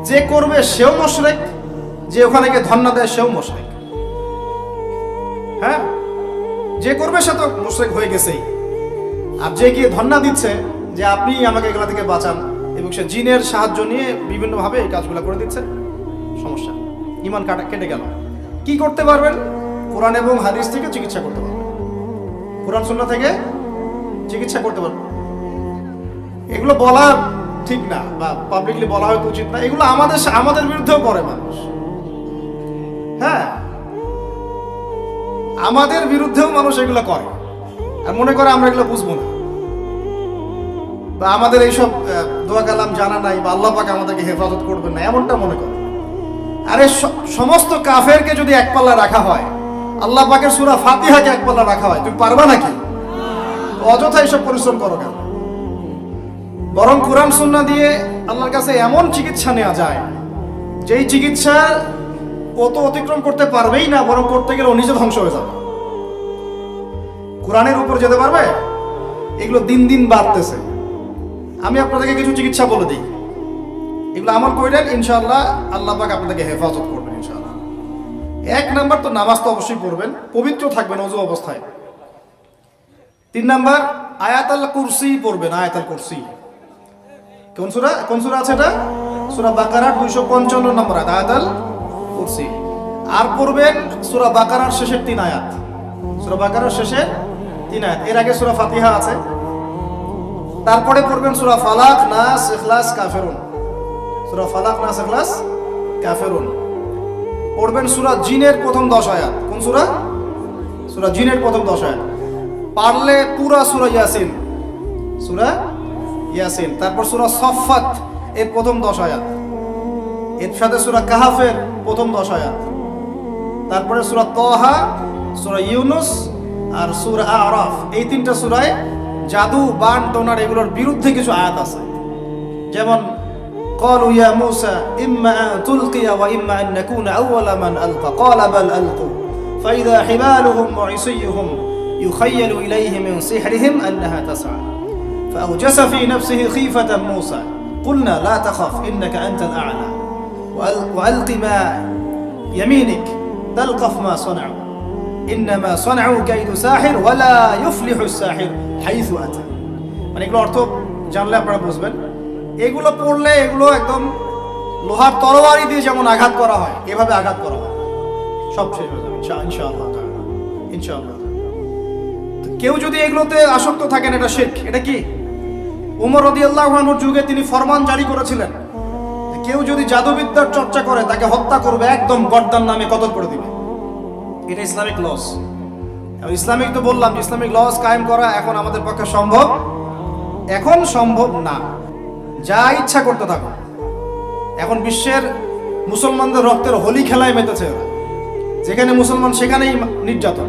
যে করবে সেও মুশরিক, যে ওখানে গিয়ে ধন্না দেয় সেও মুশরিক। হ্যাঁ, যে করবে সে তো মুশরিক হয়ে গেছেই। আর যে গিয়ে ধন্না দিচ্ছে যে আপনি আমাকে এগুলা থেকে বাঁচান, এবং সে জিনের সাহায্য নিয়ে বিভিন্নভাবে এই কাজগুলো করে দিচ্ছে, সমস্যা, ঈমান কেটে গেল। কি করতে পারবেন? কোরআন এবং হাদিস থেকে চিকিৎসা করতে পারবেন, কোরআন সুন্নাহ থেকে চিকিৎসা করতে পারবেন। এগুলো বলা ঠিক না, বা পাবলিকলি বলা হয়তো উচিত না। এগুলো আমাদের বিরুদ্ধেও করে মানুষ। হ্যাঁ, আমাদের বিরুদ্ধেও মানুষ এগুলো করে, আর মনে করে আমরা এগুলো বুঝবো না, বা আমাদের এইসব দোয়া কালাম জানা নাই, বা আল্লাহ পাক আমাদেরকে হেফাজত করবেন না, এমনটা মনে করে। আরে সমস্ত কাফেরকে যদি এক পাল্লা রাখা হয়, আল্লাহ পাকের সূরা ফাতিহাকে এক পাল্লা রাখা হয়, তুমি পারবা নাকি? অযথা এইসব পরিশ্রম করো কেন? বরং কোরআন সুন্নাহ দিয়ে আল্লাহর কাছে এমন চিকিৎসা নেওয়া যায়, যেই চিকিৎসা ও তো অতিক্রম করতে পারবেই না, বরং করতে গেলে ও নিজে ধ্বংস হয়ে যাবে। কোরআনের উপর যেতে পারবে? এগুলো দিন দিন বাড়তেছে। আমি আপনাদেরকে কিছু চিকিৎসা বলে দিই, এগুলো আমল করেন, ইনশাআল্লাহ আল্লাহ পাক আপনাদেরকে হেফাজত করবেন ইনশাআল্লাহ। 1 নাম্বার তো নামাজ তো অবশ্যই পড়বেন, পবিত্র থাকবেন ওযু অবস্থায়। 3 নাম্বার আয়াতুল কুরসি পড়বেন, আয়াতুল কুরসি। কোন সূরা আছে এটা? সূরা বাকারার 255 নম্বর আয়াত, আয়াতুল কুরসি। আর পড়বেন সূরা বাকারার শেষের 3 আয়াত, সূরা বাকারার শেষের 3 আয়াত। এর আগে সূরা ফাতিহা আছে। তারপরে পড়বেন সূরা ফালাক, নাস, ইখলাস, কাফিরুন। সূরা ফালাক, নাস, ইখলাস, কাফিরুন। পড়বেন সূরা জিনের প্রথম 10 আয়াত। কোন সূরা? সূরা জিনের প্রথম 10 আয়াত। পারলে পুরা সূরা ইয়াসিন, সূরা ইয়াসিন। তারপর সূরা সফফাত এর প্রথম 10 আয়াত। এর সাথে সূরা কাহাফের প্রথম 10 আয়াত। তারপরে সূরা তাহা, সূরা ইউনুস আর সূরা আরাফ। এই 3টা সূরায় জাদু, বান, টোনার এগুলোর বিরুদ্ধে কিছু আয়াত আছে। যেমন قالوا يا موسى إما أن تلقي وإما أن نكون أول من ألقى قال بل ألقوا فإذا حبالهم وعصيهم يخيل إليه من سحرهم أنها تسعى فأوجس في نفسه خيفة موسى قلنا لا تخف إنك أنت الأعلى وألق ما يمينك تلقف ما صنعوا إنما صنعوا كيد ساحر ولا يفلح الساحر حيث أتى। মানে এগুলো অর্থ জানলে আপনারা বুঝবেন। এগুলো পড়লে এগুলো একদম লোহার তরবারি দিয়ে যেমন আঘাত করা হয়, এভাবে আঘাত করা হয়, সব শেষ হয়ে যাবে ইনশাআল্লাহ, ইনশাআল্লাহ। কেউ যদি এগুলোতে আসক্ত থাকেন, এটা শিরক। এটা কি? উমর রাদিয়াল্লাহু আনহুর যুগে তিনি ফরমান জারি করেছিলেন, কেউ যদি জাদুবিদ্যার চর্চা করে তাকে হত্যা করবে, একদম গর্দান নামে কতল করে দিবে। এটা ইসলামিক লস। ইসলামিক তো বললাম, ইসলামিক লস কায়েম করা এখন আমাদের পক্ষে সম্ভব, এখন সম্ভব না। যা ইচ্ছা করতে থাকো। এখন বিশ্বের মুসলমানদের রক্তের হোলি খেলায় মেতেছে ওরা। যেখানে মুসলমান সেখানেই নির্যাতন।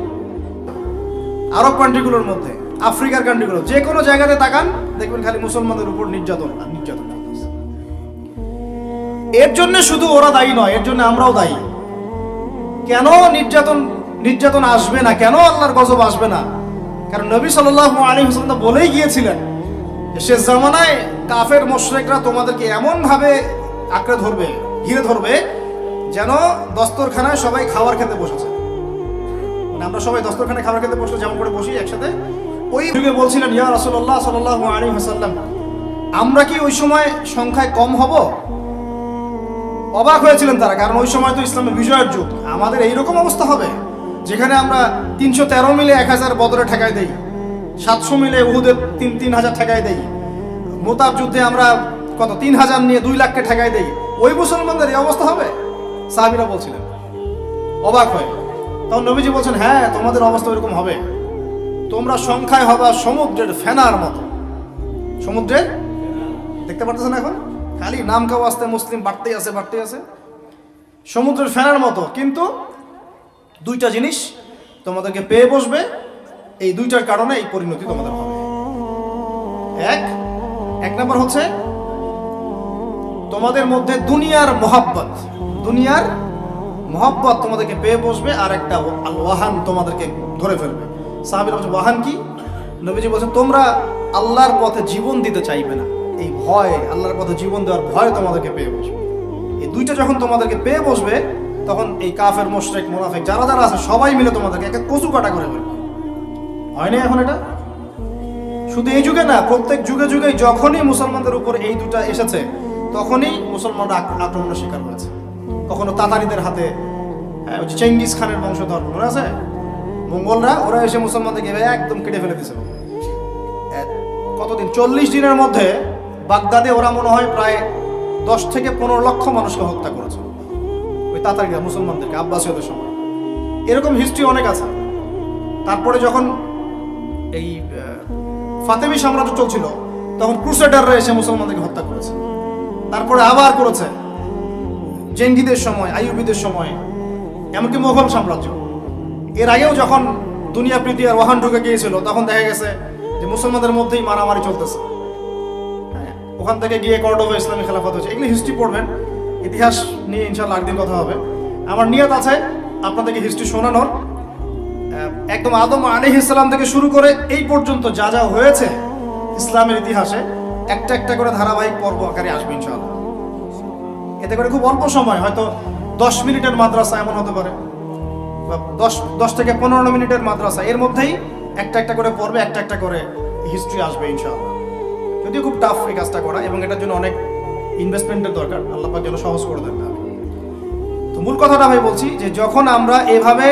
আরব কান্ট্রিগুলোর মধ্যে, আফ্রিকার কান্ট্রিগুলো, যে কোনো জায়গাতে তাকান দেখবেন খালি মুসলমানদের উপর নির্যাতন আর নির্যাতন চলতেছে। এর জন্য শুধু ওরা দায়ী নয়, এর জন্য আমরাও দায়ী। কেন নির্যাতন আসবে না? কেন আল্লাহর গজব আসবে না? কারণ নবী সাল্লাল্লাহু আলাইহি ওয়াসাল্লাম বলেই গিয়েছিলেন, শেষ জামানায় কাফের মুশরিকরা তোমাদেরকে এমন ভাবে আঁকড়ে ধরবে, ঘিরে ধরবে, যেন দস্তরখানায় সবাই খাবার খেতে বসেছে। মানে আমরা সবাই দস্তরখানায় খাবার খেতে বসলে যেমন করে বসি একসাথে, ওই যুগে বলছিলেন, ইয়া রাসূলুল্লাহ সাল্লাল্লাহু আলাইহি ওয়াসাল্লাম, আমরা কি ওই সময় সংখ্যায় কম হব? অবাক হয়েছিলেন তারা, কারণ ওই সময় তো ইসলামের বিজয়ের যুগ। আমাদের এইরকম অবস্থা হবে যেখানে আমরা 313 মিলে 1000 বদরে ঠেকাই দেই, 700 মিলে উহুদের 3000 ঠেকাই দেই, মুতার যুদ্ধে আমরা কত 3000 নিয়ে 2 লাখকে ঠেকাই দেই। ওই মুসলমানদের এই অবস্থা হবে? সাহাবীরা বলছিলেন অবাক হয়ে। তখন নবীজি বলছেন, হ্যাঁ তোমাদের অবস্থা এরকম হবে। তোমরা সংখ্যায় হবা সমুদ্রের ফেনার মতো। সমুদ্রের, দেখতে পারতেছেন এখন খালি নাম খাওয়া আসতে মুসলিম বাড়তেই আছে। সমুদ্রের ফেনার মতো। কিন্তু দুইটা জিনিস তোমাদেরকে পেয়ে বসবে, এই দুইটার কারণে এই পরিণতি তোমাদের হবে। এক নম্বর হচ্ছে তোমাদের মধ্যে দুনিয়ার মহব্বত তোমাদেরকে পেয়ে বসবে, আর একটা ওয়াহান তোমাদেরকে ধরে ফেলবে। সাহাবীরা বলছে, ওয়াহান কি? নবীজি বলছেন, তোমরা আল্লাহর পথে জীবন দিতে চাইবে না। এই ভয়, আল্লাহর পথে জীবন দেওয়ার ভয় তোমাদেরকে পেয়ে বসবে। এই দুইটা যখন তোমাদেরকে পেয়ে বসবে, তখন এই কাফের, মুশরিক, মুনাফিক যারা যারা আছে সবাই মিলে তোমাদেরকে একটা কচু কাটা করে ফেলবে। হয়নি এখন এটা? শুধু এই যুগে না, প্রত্যেক যুগে যখনই মুসলমানদের উপর এই দুটা এসেছে, তখনই মুসলমানরা আক্রমণের শিকার হয়েছে। কখনো তাতারিদের হাতে, চেঙ্গিস খানের বংশধর মনে আছে, মঙ্গলরা, ওরা এসে মুসলমানদেরকে একদম কেটে ফেলে দিয়েছিল। কতদিন? 40 দিনের মধ্যে বাগদাদে ওরা মনে হয় প্রায় 10 থেকে 15 লক্ষ মানুষকে হত্যা করেছে, ওই তাতারিরা মুসলমানদেরকে, আব্বাসীয়দের সময়। এরকম হিস্ট্রি অনেক আছে। তারপরে যখন এই ফাতেমি সাম্রাজ্য চলছিল, তখন ক্রুসেডাররা এসে মুসলমানদেরকে হত্যা করেছে। তারপরে আবার করেছে জেঙ্গিদের সময়, আইয়ুবীদের সময়, এমনকি মোগল সাম্রাজ্য। এর আগেও যখন দুনিয়া প্রীতি আর ওয়াহান ঢুকে গিয়েছিল, তখন দেখা গেছে যে মুসলমানদের মধ্যেই মারামারি চলতেছে। ওখান থেকে গিয়ে কর্ডোবা ইসলামী খেলাফত হয়েছে। এগুলি হিস্ট্রি পড়বেন, ইতিহাস নিয়ে ইনশাআল্লাহ একদিন কথা হবে। আমার নিয়ত আছে আপনাদেরকে হিস্ট্রি শোনানোর, একদম আদম আলাইহিস সালাম থেকে শুরু করে এই পর্যন্ত যা যা হয়েছে ইসলামের ইতিহাসে, একটা করে ধারাবাহিক পর্ব আকারে আসবে ইনশাআল্লাহ। এতে করে খুব অল্প সময়, হয়তো 10 মিনিটের মাদ্রাসা এমন হতে পারে, 10 থেকে 15 মিনিটের মাদ্রাসা, এর মধ্যেই একটা করে পর্বে একটা করে হিস্ট্রি আসবে ইনশাআল্লাহ। যদিও খুব টাফ এই কাজটা করা, এবং এটার জন্য অনেক ইনভেস্টমেন্টের দরকার। আল্লাহ পাক যেন সহজ করে দেন। তো মূল কথাটা ভাই বলছি যে যখন আমরা এভাবে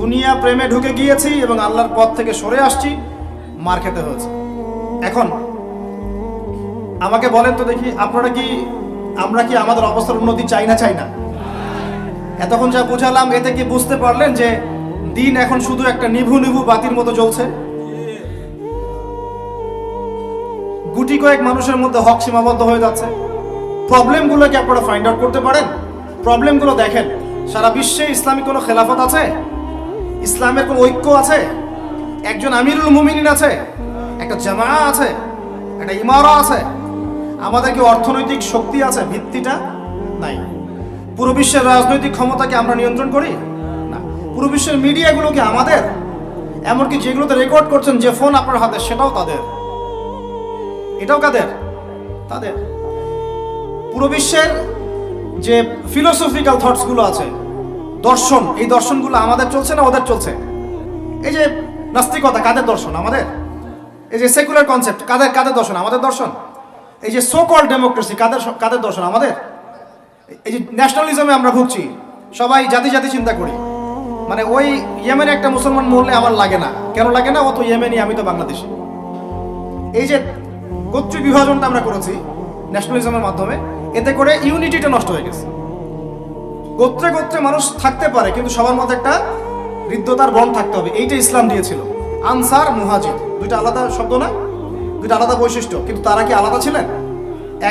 দুনিয়া প্রেমে ঢুকে গিয়েছি এবং আল্লাহর পথ থেকে সরে আসছি, মার খেতে হয়েছে। এখন আমাকে বলেন তো দেখি, আমরা কি আমাদের অবস্থার উন্নতি চাই না? এতক্ষণ যা বুঝালাম, এতে কি বুঝতে পারলেন যে দিন এখন শুধু একটা নিভু বাতির মতো জ্বলছে? গুটি কয়েক মানুষের মধ্যে হক সীমাবদ্ধ হয়ে যাচ্ছে। প্রবলেমগুলো কি আপনারা ফাইন্ড আউট করতে পারেন? প্রবলেমগুলো দেখেন। সারা বিশ্বে ইসলামিক কোনো খেলাফত আছে? ইসলামের কোনো ঐক্য আছে? একজন আমিরুল মুমিনিন আছে? একটা জামাআত আছে? একটা ইমারা আছে? আমাদের কি অর্থনৈতিক শক্তি আছে? ভিত্তিটা নাই। পুরো বিশ্বের রাজনৈতিক ক্ষমতাকে আমরা নিয়ন্ত্রণ করি না। পুরো বিশ্বের মিডিয়াগুলো কি আমাদের? এমনকি যেগুলোতে রেকর্ড করছেন, যে ফোন আপনার হাতে, সেটাও তাদের। এটাও কাদের? তাদের। পুরো বিশ্বের যে ফিলোসফিক্যাল থটসগুলো আছে, দর্শন, এই দর্শনগুলো আমাদের চলছে না ওদের চলছে? এই যে নাস্তিকতা, কাদের দর্শন? আমাদের। এই যে সেকুলার কনসেপ্ট, কাদের দর্শন? আমাদের দর্শন। এই যে সো কল্ড ডেমোক্রেসি, কাদের দর্শন? আমাদের। এই যে ন্যাশনালিজমে আমরা ভুগছি, সবাই জাতি চিন্তা করি। মানে ওই ইয়েমেনে একটা মুসলমান মরলে আমার লাগে না। কেন লাগে না? ও তো ইয়েমেনি, আমি তো বাংলাদেশি। এই যে গোত্রীয় বিভাজনটা আমরা করেছি ন্যাশনালিজমের মাধ্যমে, এতে করে ইউনিটিটা নষ্ট হয়ে গেছে। গোত্রে মানুষ থাকতে পারে, কিন্তু সবার মধ্যে একটা হৃদ্যতার বন্ড থাকতে হবে। এইটা ইসলাম দিয়েছিল। আনসার, মুহাজির, দুইটা আলাদা শব্দ না, দুইটা আলাদা বৈশিষ্ট্য, কিন্তু তারা কি আলাদা ছিলেন?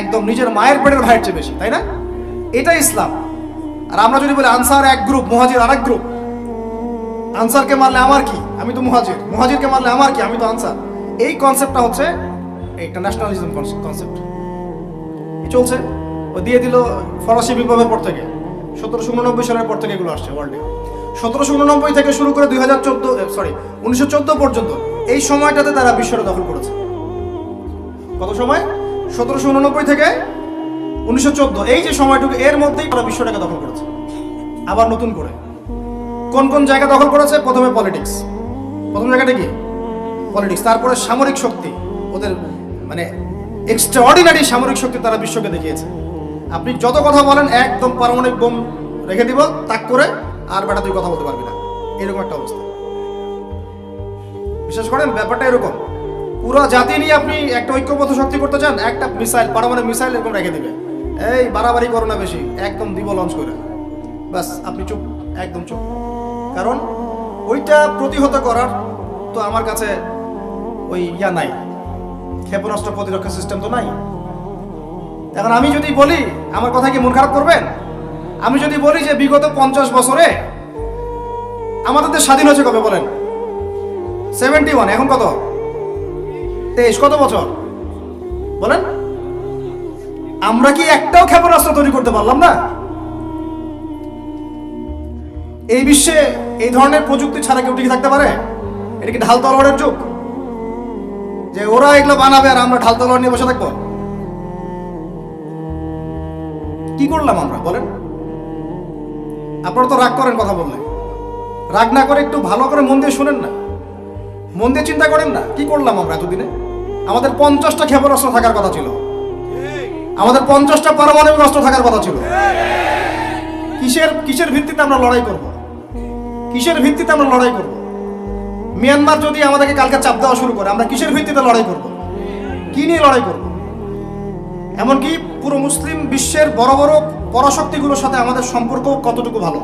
একদম নিজের মায়ের পেটের ভাইয়ের চেয়ে বেশি, তাই না? এটা ইসলাম। আর আমরা যদি বলি আনসার এক গ্রুপ, মুহাজির আরেক গ্রুপ, আনসারকে মারলে আমার কি, আমি তো মুহাজির, মুহাজিরকে মারলে আমার কি, আমি তো আনসার, এই কনসেপ্টটা হচ্ছে একটা ন্যাশনালিজম কনসেপ্ট চলছে। ও দিয়ে দিল ফরাসি বিপ্লবের পর থেকে, 1789 সালের পর থেকে এগুলো আসছে ওয়ার্ল্ডে। 1789 থেকে শুরু করে 1914 পর্যন্ত এই সময়টাতে তারা বিশ্বটা দখল করেছে। কত সময়? 1789 থেকে 1914, এই যে সময়টুকু, এর মধ্যেই তারা বিশ্বটাকে দখল করেছে। আবার নতুন করে কোন কোন জায়গা দখল করেছে? প্রথমে পলিটিক্স, প্রথম জায়গাটা কি? পলিটিক্স। তারপরে সামরিক শক্তি, ওদের মানে এক্সট্রাঅর্ডিনারি সামরিক শক্তি তারা বিশ্বকে দেখিয়েছে। আপনি যত কথা বলেন, একদম পারমাণবিক বোম রেখে দিব তাক করে, আর বেটা তুই কথা বলতে পারবি না, এরকম একটা অবস্থা। বিশেষ করেন ব্যাপারটা এরকম, পুরো জাতি নিয়ে আপনি একটা ঐক্যবদ্ধ শক্তি করতে চান, একটা মিসাইল, পারমাণবিক মিসাইল এরকম রেখে দিবে, এই বাড়াবাড়ি করো না বেশি, একদম দিব লঞ্চ করে, ব্যাস আপনি চুপ, একদম চুপ। কারণ ওইটা প্রতিহত করার তো আমার কাছে ওই নাই, ক্ষেপণাস্ত্র প্রতিরক্ষা সিস্টেম তো নাই। এখন আমি যদি বলি, আমার কথা কি মন খারাপ করবেন? আমি যদি বলি যে বিগত 50 বছরে আমাদের দেশ স্বাধীন হয়েছে কবে বলেন? 71, এখন কত? 23, কত বছর বলেন? আমরা কি একটাও ক্ষেপণাস্ত্র তৈরি করতে পারলাম না? এই বিশ্বে এই ধরনের প্রযুক্তি ছাড়া কেউ টিকে থাকতে পারে? এটা কি ঢাল তলোয়ারের যুগ, যে ওরা এগুলো বানাবে আর আমরা ঢাল তলোয়ার নিয়ে বসে থাকবো? কি করলাম আমরা বলেন? আপনারা তো রাগ করেন কথা বললে, রাগ না করে একটু ভালো করে মন দিয়ে শুনেন না, মন দিয়ে চিন্তা করেন না, কি করলাম আমরা এতদিনে? আমাদের 50টা ক্ষেপণাস্ত্র থাকার কথা ছিল, আমাদের 50টা পারমাণবিক অস্ত্র থাকার কথা ছিল। কিসের ভিত্তিতে আমরা লড়াই করব? কিসের ভিত্তিতে আমরা লড়াই করব? মিয়ানমার যদি আমাদেরকে কালকে চাপ দেওয়া শুরু করে, আমরা কিসের ভিত্তিতে লড়াই করব? কি নিয়ে লড়াই করব? এমনকি পুরো মুসলিম বিশ্বের বড় বড় পরাশক্তিগুলোর সাথে আমাদের সম্পর্ক কতটুকু ভালো?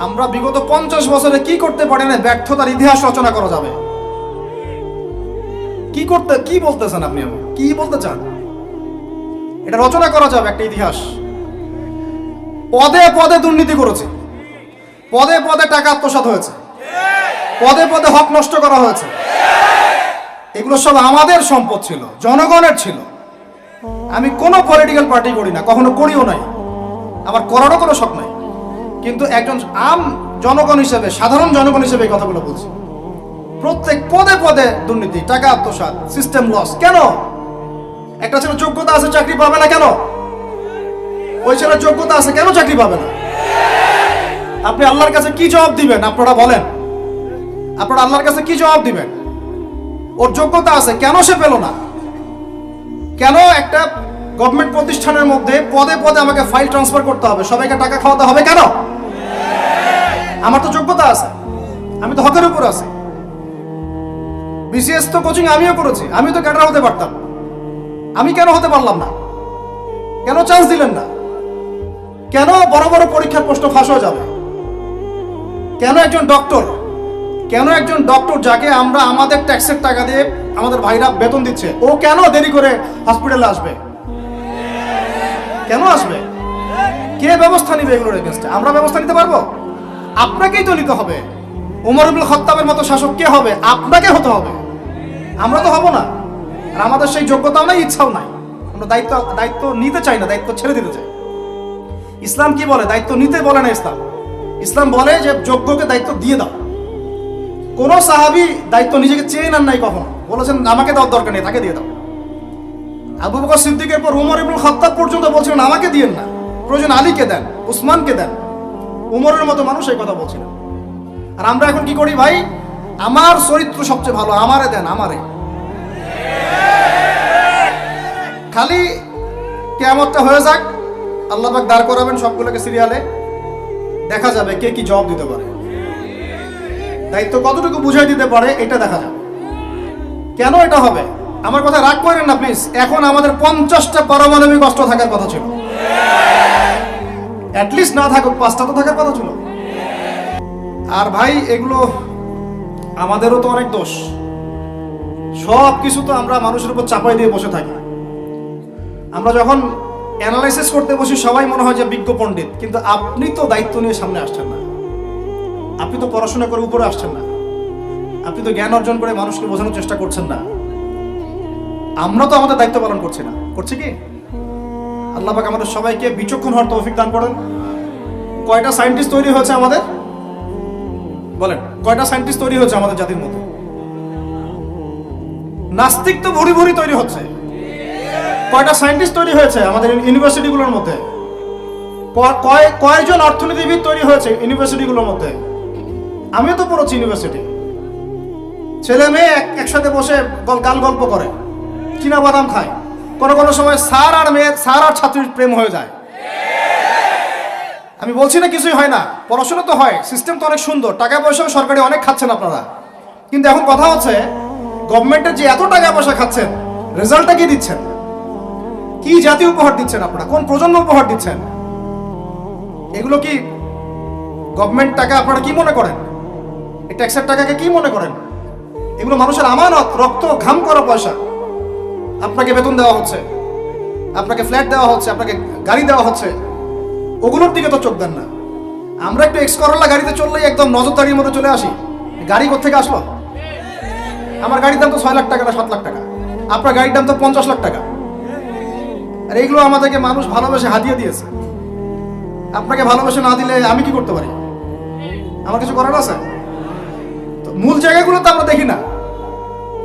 আমরা বিগত 50 বছরে কি করতে পারি না, ব্যর্থতার ইতিহাস রচনা করা যাবে। কি বলতেছেন আপনি? কি বলতে চান? এটা রচনা করা যাবে একটা ইতিহাস। পদে পদে দুর্নীতি করেছে, পদে পদে টাকা আত্মসাৎ হয়েছে, পদে পদে হক নষ্ট করা হয়েছে। এগুলো সব আমাদের সম্পদ ছিল, জনগণের ছিল। আমি কোনো পলিটিক্যাল পার্টি করি না, কখনো করিও নাই, আমার করারও কোনো শখ নাই। কিন্তু একজন জনগণ হিসেবে, সাধারণ জনগণ হিসেবে এই কথাগুলো বলছি। প্রত্যেক পদে পদে দুর্নীতি, টাকা আত্মসাৎ, সিস্টেম লস। কেন? একটা ছেলে যোগ্যতা আছে, চাকরি পাবে না কেন? ওই ছেলের যোগ্যতা আছে, কেন চাকরি পাবে না? আপনি আল্লাহর কাছে কি জবাব দিবেন? আপনারা বলেন, আপনারা আল্লাহর কাছে কি জবাব দিবেন? ওর যোগ্যতা আছে, কেন সে পেল না? কেন একটা গভর্নমেন্ট প্রতিষ্ঠানের মধ্যে পদে পদে আমাকে ফাইল ট্রান্সফার করতে হবে, সবাইকে টাকা খাওয়াতে হবে কেন? আমার তো যোগ্যতা আছে, আমি তো হকের উপর আছি। বিসিএস তো কোচিং আমিও করেছি, আমি তো ক্যাডার হতে পারতাম, আমি কেন হতে পারলাম না? কেন চান্স দিলেন না? কেন বড় বড় পরীক্ষার প্রশ্ন ফাঁস হয়ে যাবে? কেন একজন ডক্টর যাকে আমরা আমাদের ট্যাক্সের টাকা দিয়ে আমাদের ভাইরা বেতন দিচ্ছে, ও কেন দেরি করে হসপিটালে আসবে? কেন আসবে? কে ব্যবস্থা নিবে এগুলোর এগেইনস্টে? আমরা ব্যবস্থা নিতে পারবো? আপনাকেই তো নিতে হবে। ওমর ইবনে খাত্তাবের মতো শাসক কে হবে? আপনাকে হতে হবে, আমরা তো হব না। আর আমাদের সেই যোগ্যতাও নাই, ইচ্ছাও নাই। আমরা দায়িত্ব নিতে চাই না, দায়িত্ব ছেড়ে দিতে চাই। ইসলাম কি বলে? দায়িত্ব নিতে বলে না ইসলাম। ইসলাম বলে যে যোগ্যকে দায়িত্ব দিয়ে দাও। কোন সাহাবী দায়িত্ব নিজেকে চেয়ে নেন নাই কখনো, বলেছেন আমাকে দেওয়ার দরকার নেই, তাকে দিয়ে দাও। আবু বকর সিদ্দিকের পর ওমর ইবনে খাত্তাব পর্যন্ত বলছিলেন আমাকে দিয়েন না, প্রয়োজন আলীকে দেন, উসমানকে দেন। ওমরের মতো মানুষ এই কথা বলছিলেন। আর আমরা এখন কি করি ভাই? আমার চরিত্র সবচেয়ে ভালো, আমারে দেন, আমারে। খালি কিয়ামতটা হয়ে যাক, আল্লাহ পাক দাঁড় করাবেন সবগুলোকে সিরিয়ালে, দেখা যাবে কে কি জবাব দিতে পারে, দায়িত্ব কতটুকু বুঝাই দিতে পারে, এটা দেখা যাবে। কেন এটা হবে? আমার কথা রাগ করেন না প্লিজ। এখন আমাদের 50টা পারমাণবিক অস্ত্র থাকার কথা ছিল, অ্যাটলিস্ট না থাকুক 5টা তো থাকার কথা ছিল। আর ভাই এগুলো আমাদেরও তো অনেক দোষ। সব কিছু তো আমরা মানুষের উপর চাপাই দিয়ে বসে থাকি। আমরা যখন অ্যানালাইসিস করতে বসে সবাই মনে হয় যে বিজ্ঞ পণ্ডিত, কিন্তু আপনি তো দায়িত্ব নিয়ে সামনে আসছেন না, আপনি তো পড়াশোনা করে উপরে আসছেন না, আপনি তো জ্ঞান অর্জন করে মানুষকে বোঝানোর চেষ্টা করছেন না। আমরা তো আমাদের দায়িত্ব পালন করছি না, করছি কি? আল্লাহ পাক আমাদের সবাইকে বিচক্ষণ হওয়ার তৌফিক দান করেন। কয়টা সায়েন্টিস্ট তৈরি হয়েছে আমাদের, বলেন কয়টা সায়েন্টিস্ট তৈরি হয়েছে আমাদের জাতির মধ্যে? নাস্তিক তো ভরি ভরি তৈরি হচ্ছে। কয়টা সায়েন্টিস্ট তৈরি হয়েছে আমাদের ইউনিভার্সিটিগুলোর মধ্যে? কয়জন অর্থনীতিবিদ তৈরি হয়েছে ইউনিভার্সিটিগুলোর মধ্যে? আমিও তো পড়েছি ইউনিভার্সিটি। ছেলে মেয়ে একসাথে বসে গাল গল্প করে, চীনা বাদাম খায়, কোনো কোনো সময় স্যার আর ছাত্রীর প্রেম হয়ে যায়। আমি বলছি না কিছুই হয় না, পড়াশোনা তো হয়, সিস্টেম তো অনেক সুন্দর, টাকা পয়সাও সরকারি অনেক খাচ্ছেন আপনারা। কিন্তু এখন কথা হচ্ছে গভর্নমেন্টের যে এত টাকা পয়সা খাচ্ছেন, রেজাল্টটা কি দিচ্ছেন? কি জাতি উপহার দিচ্ছেন আপনারা? কোন প্রজন্ম উপহার দিচ্ছেন? এগুলো কি গভর্নমেন্ট টাকা আপনারা কি মনে করেন? এই ট্যাক্সের টাকাকে কি মনে করেন? এগুলো মানুষের আমানত, রক্ত ঘাম করা পয়সা। আপনাকে বেতন দেওয়া হচ্ছে, আপনাকে ফ্ল্যাট দেওয়া হচ্ছে, আপনাকে গাড়ি দেওয়া হচ্ছে, ওগুলোর দিকে তো চোখ দেন না। আমরা একটু এক্স করোলা গাড়িতে চললেই একদম নজরদারির মধ্যে চলে আসি। গাড়ি কোত্থেকে আসলো? আমার গাড়ির দাম তো 6 লাখ টাকা না 7 লাখ টাকা, আপনার গাড়ির দাম তো 50 লাখ টাকা। আর এইগুলো আমাদেরকে মানুষ ভালোবেসে হাতিয়ে দিয়েছে। আপনাকে ভালোবেসে না দিলে আমি কি করতে পারি? আমার কিছু করার আছে? তো মূল জায়গাগুলো তো আমরা দেখি না।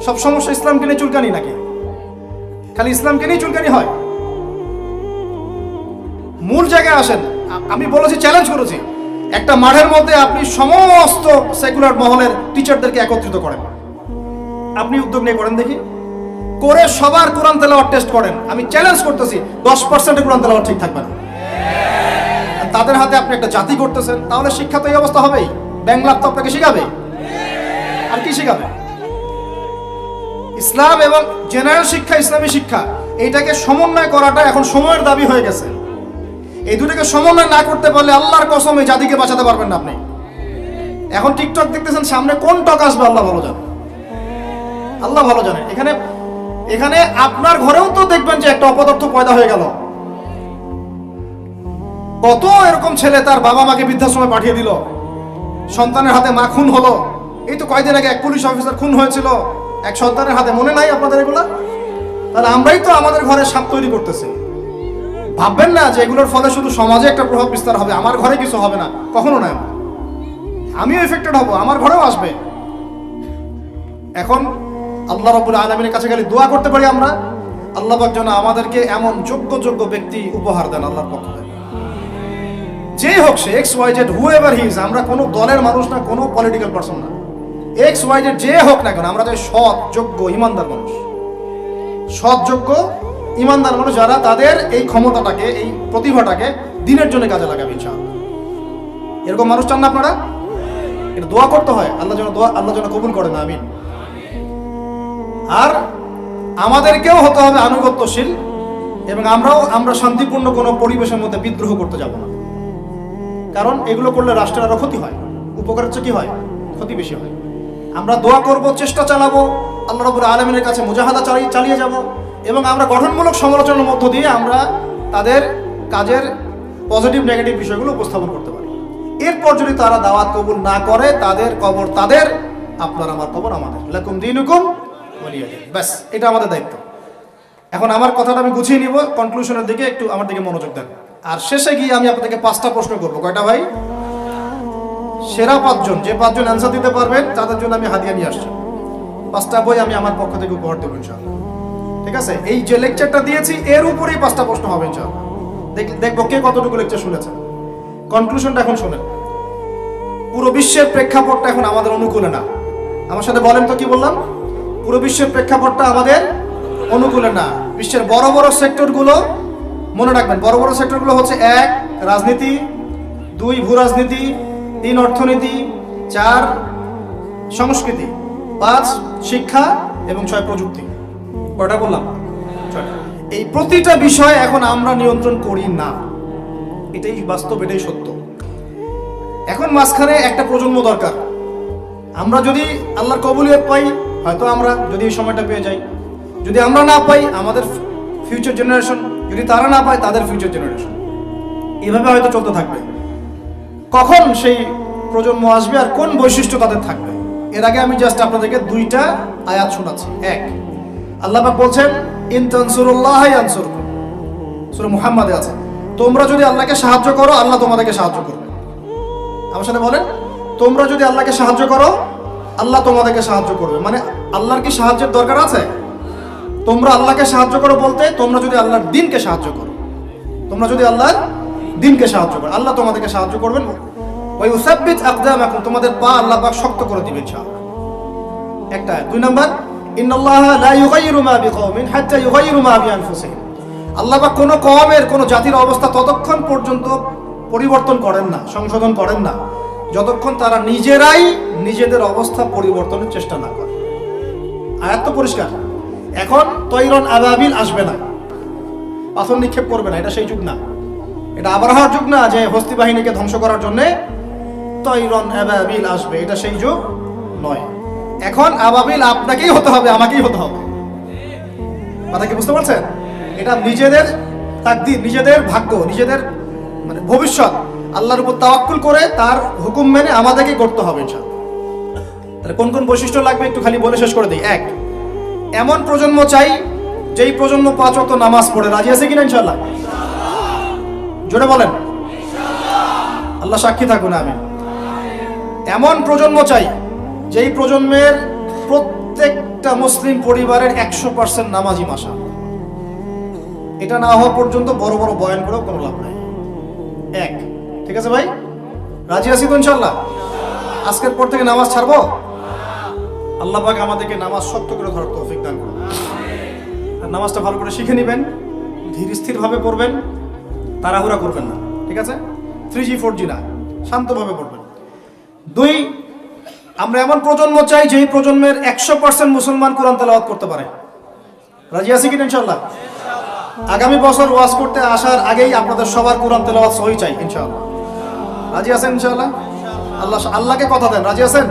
সব সমস্যা ইসলামকে নিয়ে চুলকানি নাকি? খালি ইসলামকে নিয়ে চুলকানি হয়? মূল জায়গায় আসেন। আমি বলেছি, চ্যালেঞ্জ করেছি, একটা মাঠের মধ্যে আপনি সমস্ত সেকুলার মহলের টিচারদেরকে একত্রিত করেন। আপনি উদ্যোগ নিয়ে করেন দেখি, করে সবার কোরআন তেলাওয়াত টেস্ট করেন। আমি চ্যালেঞ্জ করতেছি 10% কোরআন তেলাওয়াত ঠিক থাকবে না। তাদের হাতে আপনি একটা জাতি করতেছেন, তাহলে শিক্ষা তো এই অবস্থা হবেই। ব্যাংলা তো আপনাকে শিখাবে, আর কি শিখাবে? ইসলাম এবং জেনারেল শিক্ষা, ইসলামী শিক্ষা, এইটাকে সমন্বয় করাটা এখন সময়ের দাবি হয়ে গেছে। এই দুটোকে সমন্বয় না করতে পারলে আল্লাহর কসম এই জাতিকে বাঁচাতে পারবেন না আপনি। এখন টিকটক দেখতেছেন, সামনে কোন টক আসবে আল্লাহ ভালো জানে, আল্লাহ ভালো জানে। এখানে আপনার ঘরেও তো দেখবেন যে একটা অপদার্থ পয়দা হয়ে গেল। কত এরকম ছেলে তার বাবা মাকে বৃদ্ধাশ্রমে পাঠিয়ে দিল, সন্তানের হাতে মা খুন হলো। এই তো কয়েকদিন আগে এক পুলিশ অফিসার খুন হয়েছিল এক সন্তানের হাতে, মনে নাই আপনাদের এগুলা? তাহলে আমরাই তো আমাদের ঘরে সাপ তৈরি করতেছি। ভাববেন না যে এগুলোর ফলে শুধু সমাজে একটা প্রভাব বিস্তার হবে, আমার ঘরে কিছু হবে না, কখনো নয়। আমিও এফেক্টেড হব, আমার ঘরেও আসবে। এখন আল্লাহ রাব্বুল আলামিনের কাছে খালি দোয়া করতে পারি আমরা, আল্লাহ পাক যেন আমাদেরকে এমন যোগ্য ব্যক্তি উপহার দেন আল্লাহর পক্ষ থেকে। যেই হোক সে XYZ, হুএভার হি ইজ, আমরা কোনো দলের মানুষ না, কোনো পলিটিক্যাল পারসন না। XYZ যে হোক না কেন, আমরা চাই সৎ, যোগ্য, ইমানদার মানুষ। সৎ, যোগ্য, ইমানদার মানুষ যারা তাদের এই ক্ষমতাটাকে, এই প্রতিভাটাকে দিনের জন্য কাজে লাগাবে ইনশাআল্লাহ। এরকম মানুষ চান না আপনারা? এটা দোয়া করতে হয়, আল্লাহ যেন কবুল করেন, আমিন। আর আমাদেরকেও হতে হবে আনুগত্যশীল, এবং আমরা শান্তিপূর্ণ কোনো পরিবেশের মধ্যে বিদ্রোহ করতে যাব না। কারণ এগুলো করলে রাষ্ট্রের আরো ক্ষতি হয়, উপকারের চেয়ে কি হয়? ক্ষতি বেশি হয়। আমরা দোয়া করব, চেষ্টা চালাবো, আল্লাহ রাব্বুল আলামিনের কাছে মুজাহাদা চালিয়ে যাব, এবং আমরা গঠনমূলক সমালোচনার মধ্য দিয়ে আমরা তাদের কাজের পজিটিভ নেগেটিভ বিষয়গুলো উপস্থাপন করতে পারি। এরপর যদি তারা দাওয়াত কবুল না করে, তাদের কবর তাদের, আপনার আমার কবর আমাদের। লাকুম দীনুকুম ওয়ালিয়া দিন। ব্যাস, এটা আমাদের দায়িত্ব। এখন আমার কথাটা আমি গুছিয়ে নিব, কনক্লুশনের দিকে একটু আমার দিকে মনোযোগ দেন। আর শেষে গিয়ে আমি আপনাদেরকে 5টা প্রশ্ন করবো। কয়টা ভাই? সেরা 5 জন, যে 5 জন অ্যান্সার দিতে পারবেন তাদের জন্য আমি হাদিয়া নিয়ে আসছি। 5টা বই আমি আমার পক্ষ থেকে উপহার দেবো ইনশাআল্লাহ। ঠিক আছে? এই যে লেকচারটা দিয়েছি এর উপরেই 5টা প্রশ্ন হবে ইনশাআল্লাহ। দেখবো কে কতটুকু লেকচার শুনেছেন। কনক্লুশনটা এখন শোনেন। পুরো বিশ্বের প্রেক্ষাপটটা এখন আমাদের অনুকূলে না। আমার সাথে বলেন তো, কি বললাম? পুরো বিশ্বের প্রেক্ষাপটটা আমাদের অনুকূলে না। বিশ্বের বড় বড় সেক্টরগুলো মনে রাখবেন, বড় বড় সেক্টরগুলো হচ্ছে 1 রাজনীতি, 2 ভূ রাজনীতি, 3 অর্থনীতি, 4 সংস্কৃতি, 5 শিক্ষা, এবং 6 প্রযুক্তি। কয়টা বললাম? 6টা। এই প্রতিটা বিষয় এখন আমরা নিয়ন্ত্রণ করি না, এটাই বাস্তব, এটাই সত্য। এখন মাঝখানে একটা প্রজন্ম দরকার। আমরা যদি আল্লাহর কবুলিয়ত পাই, হয়তো আমরা যদি এই সময়টা পেয়ে যাই, যদি আমরা না পাই, আমাদের ফিউচার জেনারেশন, যদি তারা না পায় তাদের ফিউচার জেনারেশন, এভাবে হয়তো চলতে থাকবে। কখন সেই প্রজন্ম আসবে আর কোন বৈশিষ্ট্য তাদের থাকবে, এর আগে আমি জাস্ট আপনাদেরকে দুইটা আয়াত শোনাচ্ছি। এক, আল্লাহ পাক বলছেন ইন তানসুরুল্লাহ ইয়ানসুরকুম, সূরা মুহাম্মাদে আছে, তোমরা যদি আল্লাহকে সাহায্য করো আল্লাহ তোমাদেরকে সাহায্য করবে। আমার সাথে বলেন, তোমরা যদি আল্লাহকে সাহায্য করো আল্লাহ তোমাদেরকে সাহায্য করবে। মানে আল্লাহর কি সাহায্যের দরকার আছে? তোমরা আল্লাহকে সাহায্য করো বলতে তোমরা যদি আল্লাহর দ্বীনকে সাহায্য করো, তোমরা যদি আল্লাহর দ্বীনকে সাহায্য করো আল্লাহ তোমাদেরকে সাহায্য করবেন। ওয়া ইউসাব্বিত আকদামাকুম, তোমাদের পা আল্লাহ পাক শক্ত করে দিবেন ইনশাআল্লাহ। একটা। দুই নাম্বার, ইন্নাল্লাহা লা ইউগাইয়িরু মা বিকওমিন হাত্তা ইউগাইয়িরু মা বিআনফুসিহিম, আল্লাহ পাক কোনো কওমের কোনো জাতির অবস্থা ততক্ষণ পর্যন্ত পরিবর্তন করেন না, সংশোধন করেন না, যতক্ষণ তারা নিজেরাই নিজেদের অবস্থা পরিবর্তনের চেষ্টা না করে। আয়াত তো পরিষ্কার। এখন তৈরন আবাবিল আসবে না, পাথর নিক্ষেপ করবে না, এটা সেই যুগ না। এটা আবরাহার যুগ না যে হস্তি বাহিনীকে ধ্বংস করার জন্য তৈরন আবাবিল আসবে, এটা সেই যুগ নয়। এখন আবাবিল আপনাকেই হতে হবে, আমাকেই হতে হবে। কথা কি বুঝতে পারছেন? এটা নিজেদের তাকদীর, নিজেদের ভাগ্য, নিজেদের মানে ভবিষ্যৎ আল্লাহর উপর তাওয়াক্কুল করে তার হুকুম মেনে আমাদেরকে করতে হবে ইনশাআল্লাহ। তাহলে কোন কোন বৈশিষ্ট্য লাগবে একটু খালি বলে শেষ করে দিই। এক, এমন প্রজন্ম চাই যেই প্রজন্ম 5 ওয়াক্ত নামাজ পড়ে। রাজি আছে কিনা ইনশাআল্লাহ? জোরে বলেন ইনশাআল্লাহ। আল্লাহ সাক্ষী থাকুন, আমিন। এমন প্রজন্ম চাই যেই প্রজন্মের প্রত্যেকটা মুসলিম পরিবারের 100% নামাজি মাশাআল্লাহ। এটা না হওয়া পর্যন্ত বড় বড় বয়ান করেও কোনো লাভ নাই। এক, ঠিক আছে ভাই? রাজি আছি তো ইনশাআল্লাহ? আজকের পর থেকে নামাজ ছাড়বো? আল্লাহ পাক আমাদেরকে নামাজ শক্ত করে ধরার তৌফিক দান করুন। আর নামাজটা ভালো করে শিখে নেবেন, ধীর স্থির ভাবে পড়বেন, তাড়াহুড়া করবেন না, ঠিক আছে? 3G 4G না, শান্তভাবে পড়বেন। দুই, আমরা এমন প্রজন্ম চাই যেই প্রজন্মের 100% মুসলমান কোরআন তেলাওয়াত করতে পারে। রাজি আছি কিনা ইনশাআল্লাহ? আগামী বছর ওয়াজ করতে আসার আগেই আপনাদের সবার কোরআন তেলাওয়াত সহি চাই ইনশাআল্লাহ। রাজি আছেন ইনশাআল্লাহ? আল্লাহকে কথা দেন, রাজি আছেন?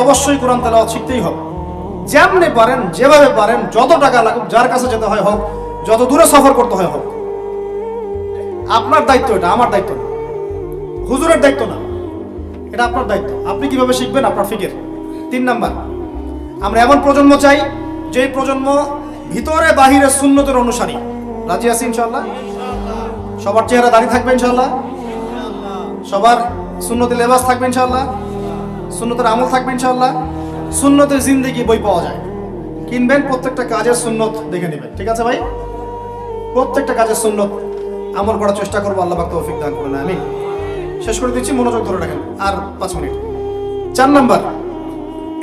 অবশ্যই কোরআন তেলাওয়াত শিখতেই হবে। যেমনি পারেন, যেভাবে পারেন, যত টাকা লাগুক, যার কাছে যেতে হয় হোক, যত দূরে সফর করতে হয় হোক, আপনার দায়িত্ব এটা, আমার দায়িত্ব না, হুজুরের দায়িত্ব না, এটা আপনার দায়িত্ব। আপনি কিভাবে শিখবেন আপনার ফিকির। 3 নাম্বার, আমরা এমন প্রজন্ম চাই যেই প্রজন্ম ভিতরে বাহিরে সুন্নতের অনুসারী। রাজি আছি ইনশাআল্লাহ? সবার চেহারা দাঁড়িয়ে থাকবে ইনশাআল্লাহ, সবার সুন্নতের লেবাস থাকবে ইনশাআল্লাহ, সুন্নতের আমল থাকবে ইনশাআল্লাহ। সুন্নতের জিন্দেগি বই পাওয়া যায়, কিনবেন, প্রত্যেকটা কাজের সুন্নত দেখে নেবেন, ঠিক আছে ভাই? প্রত্যেকটা কাজের সুন্নত আমল করার চেষ্টা করবো, আল্লাহ পাক তৌফিক দান করুন, আমিন। শেষ করে দিচ্ছি, মনোযোগ ধরে রাখেন, আর 5 মিনিট। 4 নাম্বার,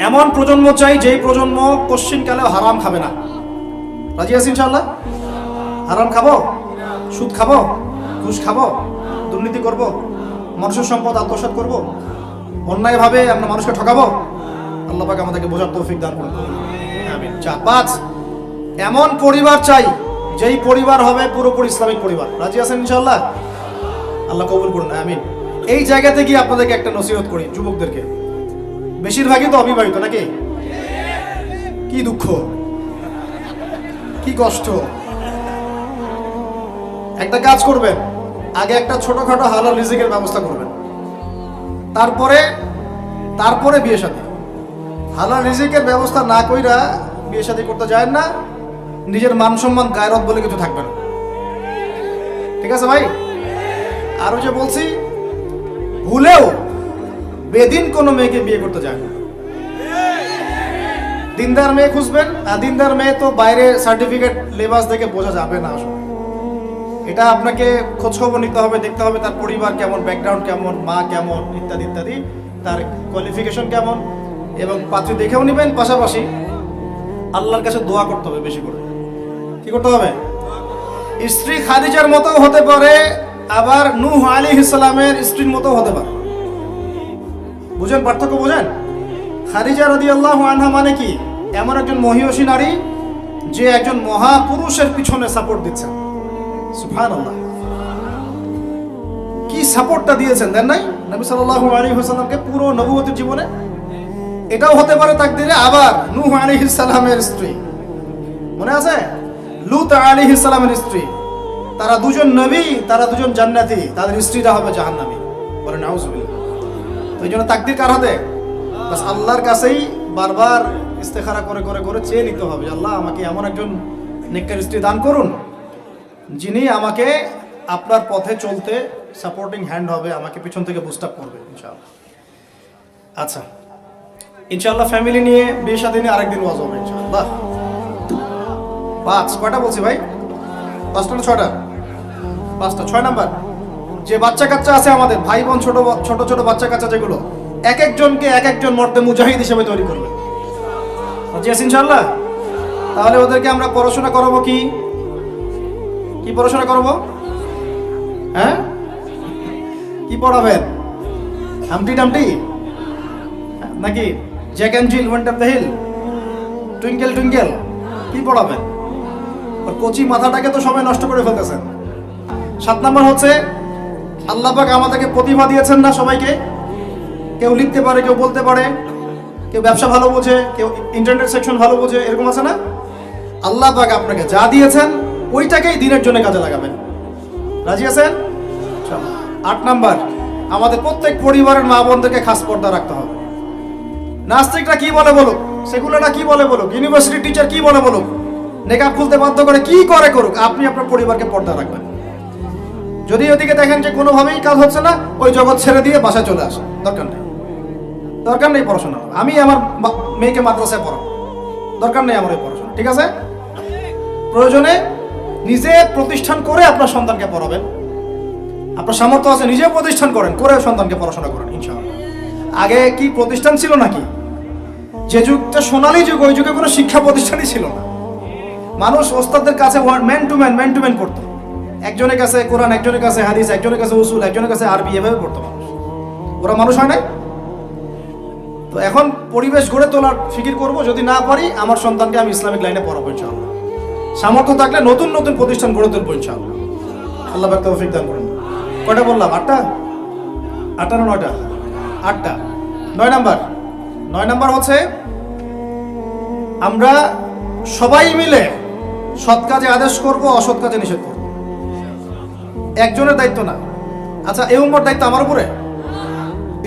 এমন প্রজন্ম চাই যেই প্রজন্ম কোশ্চিনকালেও হারাম খাবে না। রাজি আছি ইনশাআল্লাহ? হারাম খাবো, সুদ খাবো, ঘুষ খাবো, দুর্নীতি করব, মানুষের সম্পদ আত্মসাৎ করব, অন্যায়ভাবে আমরা মানুষকে ঠকাবো? আল্লাহ পাক আমাদেরকে বোঝার তৌফিক দান করুন, আমিন। 4, 5, এমন পরিবার চাই যেই পরিবার হবে পুরোপুরি ইসলামিক পরিবার। রাজি আছেন ইনশাআল্লাহ? আল্লাহ কবুল করুন, আমিন। এই জায়গাতে গিয়ে আপনাদেরকে একটা নসিহত করি যুবকদেরকে, বেশিরভাগই তো অবিবাহিত নাকি? কি দুঃখ, কি কষ্ট। একটা কাজ করবেন, আগে একটা ছোটখাটো হালাল রিজিকের ব্যবস্থা করবেন, তারপরে বিয়ে শাদী। হালাল রিজিকের ব্যবস্থা না কইরা বিয়ে শাদী করতে যায় না, নিজের মান সম্মান গায়রত বলে কিছু থাকবে না, ঠিক আছে ভাই? আরো যে বলছি, ভুলেও বেদিন কোনো মেয়েকে বিয়ে করতে যায় না। দিনদার মেয়ে খুঁজবেন, আর দিনদার মেয়ে তো বাইরে সার্টিফিকেট লেবাস দেখে বোঝা যাবে না আসলে। এটা আপনাকে খোঁজখবর নিতে হবে, দেখতে হবে তার পরিবার কেমন, ব্যাকগ্রাউন্ড কেমন, মা কেমন, ইত্যাদি ইত্যাদি, তার কোয়ালিফিকেশন কেমন, এবং পাত্রী দেখেও নেবেন। পাশাপাশি আল্লাহর কাছে দোয়া করতে হবে বেশি করে। কি করতে হবে? স্ত্রী খাদিজার মতো হতে পারে, আবার নূহ আলাইহিস সালামের স্ত্রীর মতো হতে পারে। বুঝেন পার্থক্য? বুঝেন? খাদিজা রাদিয়াল্লাহু আনহা মানে কি? এমন একজন মহিয়সী নারী যে একজন মহাপুরুষের পিছনে সাপোর্ট দিচ্ছেন। সুবহানাল্লাহ, কি সাপোর্টটা দিয়েছেন, দেন নাই নবী সাল্লাল্লাহু আলাইহি ওয়াসাল্লামকে পুরো নবুয়তের জীবনে? এটাও হতে পারে তাকদীরে। আবার নূহ আলাইহিস সালামের স্ত্রী, মনে আছে? লূত আলাইহিস সালামের স্ত্রী, তারা দুজন নবী, তারা দুজন জান্নাতি, তাদের স্ত্রীরা হবে জাহান্নামী। বলেন নাউজুবিল্লাহ। তো এই জন্য তাকদীর কার হাতে? বাস আল্লাহর কাছেই বারবার ইস্তেখারা করে করে করে চেয়ে নিতে হবে, আল্লাহ আমাকে এমন একজন নেককার স্ত্রী দান করুন যিনি আমাকে আপনার পথে চলতে সাপোর্টিং হ্যান্ড হবে, আমাকে পিছন থেকে বুস্ট আপ করবে ইনশাআল্লাহ। আচ্ছা, ইনশাআল্লাহ ফ্যামিলি নিয়ে বিয়ে শাদী নিয়ে আরেকদিন ওয়াজ হবে ইনশাআল্লাহ। 5 কয়টা বলছি ভাই? 5টা না 6টা? 5টা। 6 নাম্বার, যে বাচ্চা কাচ্চা আছে আমাদের ভাই বোন, ছোট ছোট ছোট বাচ্চা কাচ্চা যেগুলো, এক একজনকে এক একজন মর্দে মুজাহিদ হিসেবে তৈরি করবে। জি আছে ইনশাআল্লাহ। তাহলে ওদেরকে আমরা পড়াশোনা করাবো কি কি পড়াশোনা করাবো? হ্যাঁ, কি পড়াবেন? হামটি ডামটি নাকি Jack and Jill went up the hill, twinkle twinkle, কি পড়াবেন? আর কচি মাথাটাকে তো সবাই নষ্ট করে ফেলতেছেন। 7 নাম্বার হচ্ছে আল্লাহ পাক আমাদেরকে প্রতিভা দিয়েছেন না সবাইকে, কেউ লিখতে পারে, কেউ বলতে পারে, কেউ ব্যবসা ভালো বোঝে, কেউ ইন্টারনেট সেকশন ভালো বোঝে, এরকম আছে না? আল্লাহ পাক আপনাকে যা দিয়েছেন ওইটাকেই দিনের জন্য কাজে লাগাবেন। রাজি আছেন? 8 নাম্বার, আমাদের প্রত্যেক পরিবারের মা বোনদেরকে খাস পর্দা রাখতে হবে। নাস্তিকরা কি বলে বলুক, সেগুলোরা কি বলে বলুক, ইউনিভার্সিটি টিচার কি বলে বলুক, নেকাব খুলতে বাধ্য করে কি করে করুক, আপনি আপনার পরিবারকে পর্দা রাখবেন। যদি ওদিকে দেখেন যে কোনোভাবেই কাজ হচ্ছে না, ওই জগৎ ছেড়ে দিয়ে বাসায় চলে আসে, দরকার নেই পড়াশোনা। আমি আমার মেয়েকে মাদ্রাসায় পড়াবো, দরকার নেই আমার এই পড়াশোনা, ঠিক আছে? প্রয়োজনে নিজে প্রতিষ্ঠান করে আপনার সন্তানকে পড়াবেন। আপনার সামর্থ্য আছে, নিজে প্রতিষ্ঠান করেন, করে সন্তানকে পড়াশোনা করেন ইনশাআল্লাহ। আগে কি প্রতিষ্ঠান ছিল নাকি? যে যুগটা সোনালী যুগ, ওই যুগে কোনো শিক্ষা প্রতিষ্ঠানই ছিল না। মানুষ ওস্তাদের কাছে ম্যান টু ম্যান পড়তো। একজনের কাছে কোরআন, একজনের কাছে হাদিস, একজনের কাছে উসুল, একজনের কাছে আরবি, এভাবে পড়তো মানুষ। ওরা মানুষ হয় নাই? তো এখন পরিবেশ গড়ে তোলার ফিকির করব, যদি না পারি আমার সন্তানকে আমি ইসলামিক লাইনে পড়াবো ইনশাআল্লাহ। সামর্থ্য থাকলে নতুন নতুন প্রতিষ্ঠান গড়ে তুলবো ইনশাআল্লাহ। আল্লাহ পাক তৌফিক দান করুন। কয়টা বললাম? 8টা না 9টা? 8টা। 9 নাম্বার হচ্ছে আমরা সবাই মিলে সৎ কাজে আদেশ করব, অসৎ কাজে নিষেধ করব। একজনের দায়িত্ব না। আচ্ছা, এই উম্মতের দায়িত্ব আমার উপরে?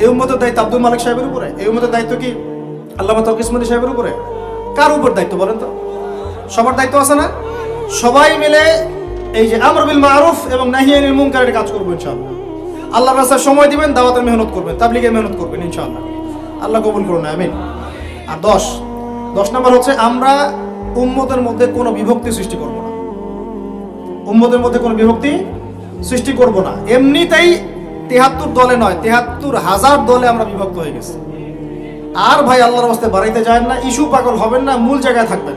এই উম্মতের দায়িত্ব আব্দুল মালিক সাহেবের উপরে? এই উম্মতের দায়িত্ব কি আল্লামা তাওফিক ইসমাইলি সাহেবের উপরে? কার উপর দায়িত্ব বলেন তো? সবার দায়িত্ব আছে না? সবাই মিলে এই যে আমর বিল মারুফ এবং নাহি আনিল মুনকারের কাজ করবো ইনশাআল্লাহ। আল্লাহর রাস্তায় সময় দিবেন, দাওয়াতের মেহনত করবেন, তাবলীগের মেহনত করবেন ইনশাআল্লাহ। আল্লাহ কবুল করুন, আমিন। আর 10 নাম্বার হচ্ছে আমরা উম্মতের মধ্যে কোনো বিভক্তি সৃষ্টি করব না। উম্মতের মধ্যে কোনো বিভক্তি সৃষ্টি করব না। এমনিতেই 73 দলে নয়, 73,000 দলে আমরা বিভক্ত হয়ে গেছি। আর ভাই আল্লাহর রাস্তায় বাড়াইতে যায় না, ইস্যু পাগল হবেন না, মূল জায়গায় থাকবেন।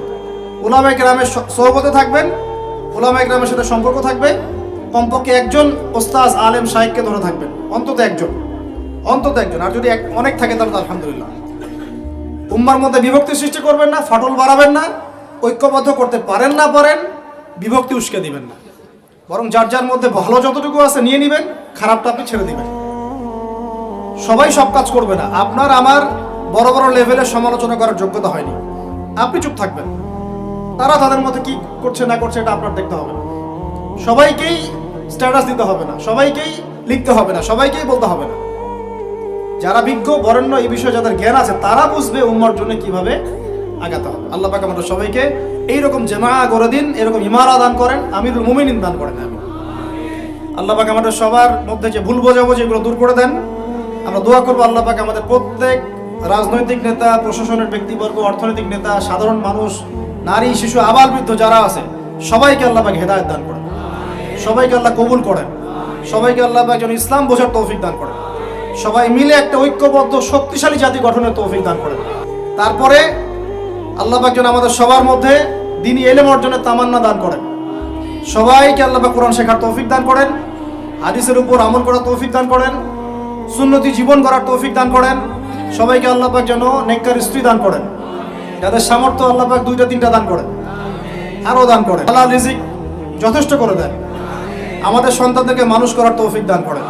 উলামায়ে কেরামের সোহবতে থাকবেন, উলামায়ে কেরামের সাথে সম্পর্ক থাকবে। কমপক্ষে একজন ওস্তাজ আলেম শাইখকে ধরে থাকবেন, অন্তত একজন। আর যদি অনেক থাকে তাহলে আলহামদুলিল্লাহ। উম্মার মধ্যে বিভক্তি সৃষ্টি করবেন না, ফাটল বাড়াবেন না। ঐক্যবদ্ধ করতে পারেন না পারেন, বিভক্তি উস্কে দিবেন না। বরং যার যার মধ্যে ভালো যতটুকু আছে নিয়ে নেবেন, খারাপটা আপনি ছেড়ে দিবেন। সবাই সব কাজ করবে না। আপনার আমার বড় বড় লেভেলের সমালোচনা করার যোগ্যতা হয়নি, আপনি চুপ থাকবেন। তারা তাদের মধ্যে কি করছে না করছে এটা আপনার দেখতে হবে না। সবাইকেই স্ট্যাটাস দিতে হবে না, সবাইকেই লিখতে হবে না, সবাইকেই বলতে হবে না। যারা বিজ্ঞ বরেণ্য এই বিষয়ে যাদের জ্ঞান আছে তারা বুঝবে উম্মার জন্য কিভাবে আগাতে হবে। আল্লাহ পাক আমাদের সবাইকে এইরকম জামা গড়ে দিন, এরকম ইমারা দান করেন, আমিরুল মুমিনিন দান করেন। আল্লাহ পাক আমাদের সবার মধ্যে যে ভুল বোঝাবুঝি এগুলো দূর করে দেন। আমরা দোয়া করবো আল্লাহ পাক আমাদের প্রত্যেক রাজনৈতিক নেতা, প্রশাসনের ব্যক্তিবর্গ, অর্থনৈতিক নেতা, সাধারণ মানুষ, নারী, শিশু, আবাল বৃদ্ধ যারা আছে সবাইকে আল্লাহ পাক হেদায়েত দান করেন, সবাইকে আল্লাহ কবুল করেন, সবাইকে আল্লাহ পাক যেন ইসলাম বোঝার তৌফিক দান করেন, সবাই মিলে একটা ঐক্যবদ্ধ শক্তিশালী জাতি গঠনের তৌফিক দান করেন। তারপরে আল্লাহ পাক যেন আমাদের সবার মধ্যে দ্বীনি ইলম অর্জনের তামান্না দান করেন। সবাইকে আল্লাহ পাক কোরআন শেখার তৌফিক দান করেন, হাদিসের উপর আমল করার তৌফিক দান করেন, সুন্নতি জীবন গড়ার তৌফিক দান করেন। সবাইকে আল্লাহ পাক যেন নেককার স্ত্রী দান করেন, যাদের সামর্থ্য আল্লাহ পাক 2টা 3টা দান করেন, আরও দান করেন। হালাল রিজিক যথেষ্ট করে দেন। আমাদের সন্তানদেরকে মানুষ করার তৌফিক দান করেন।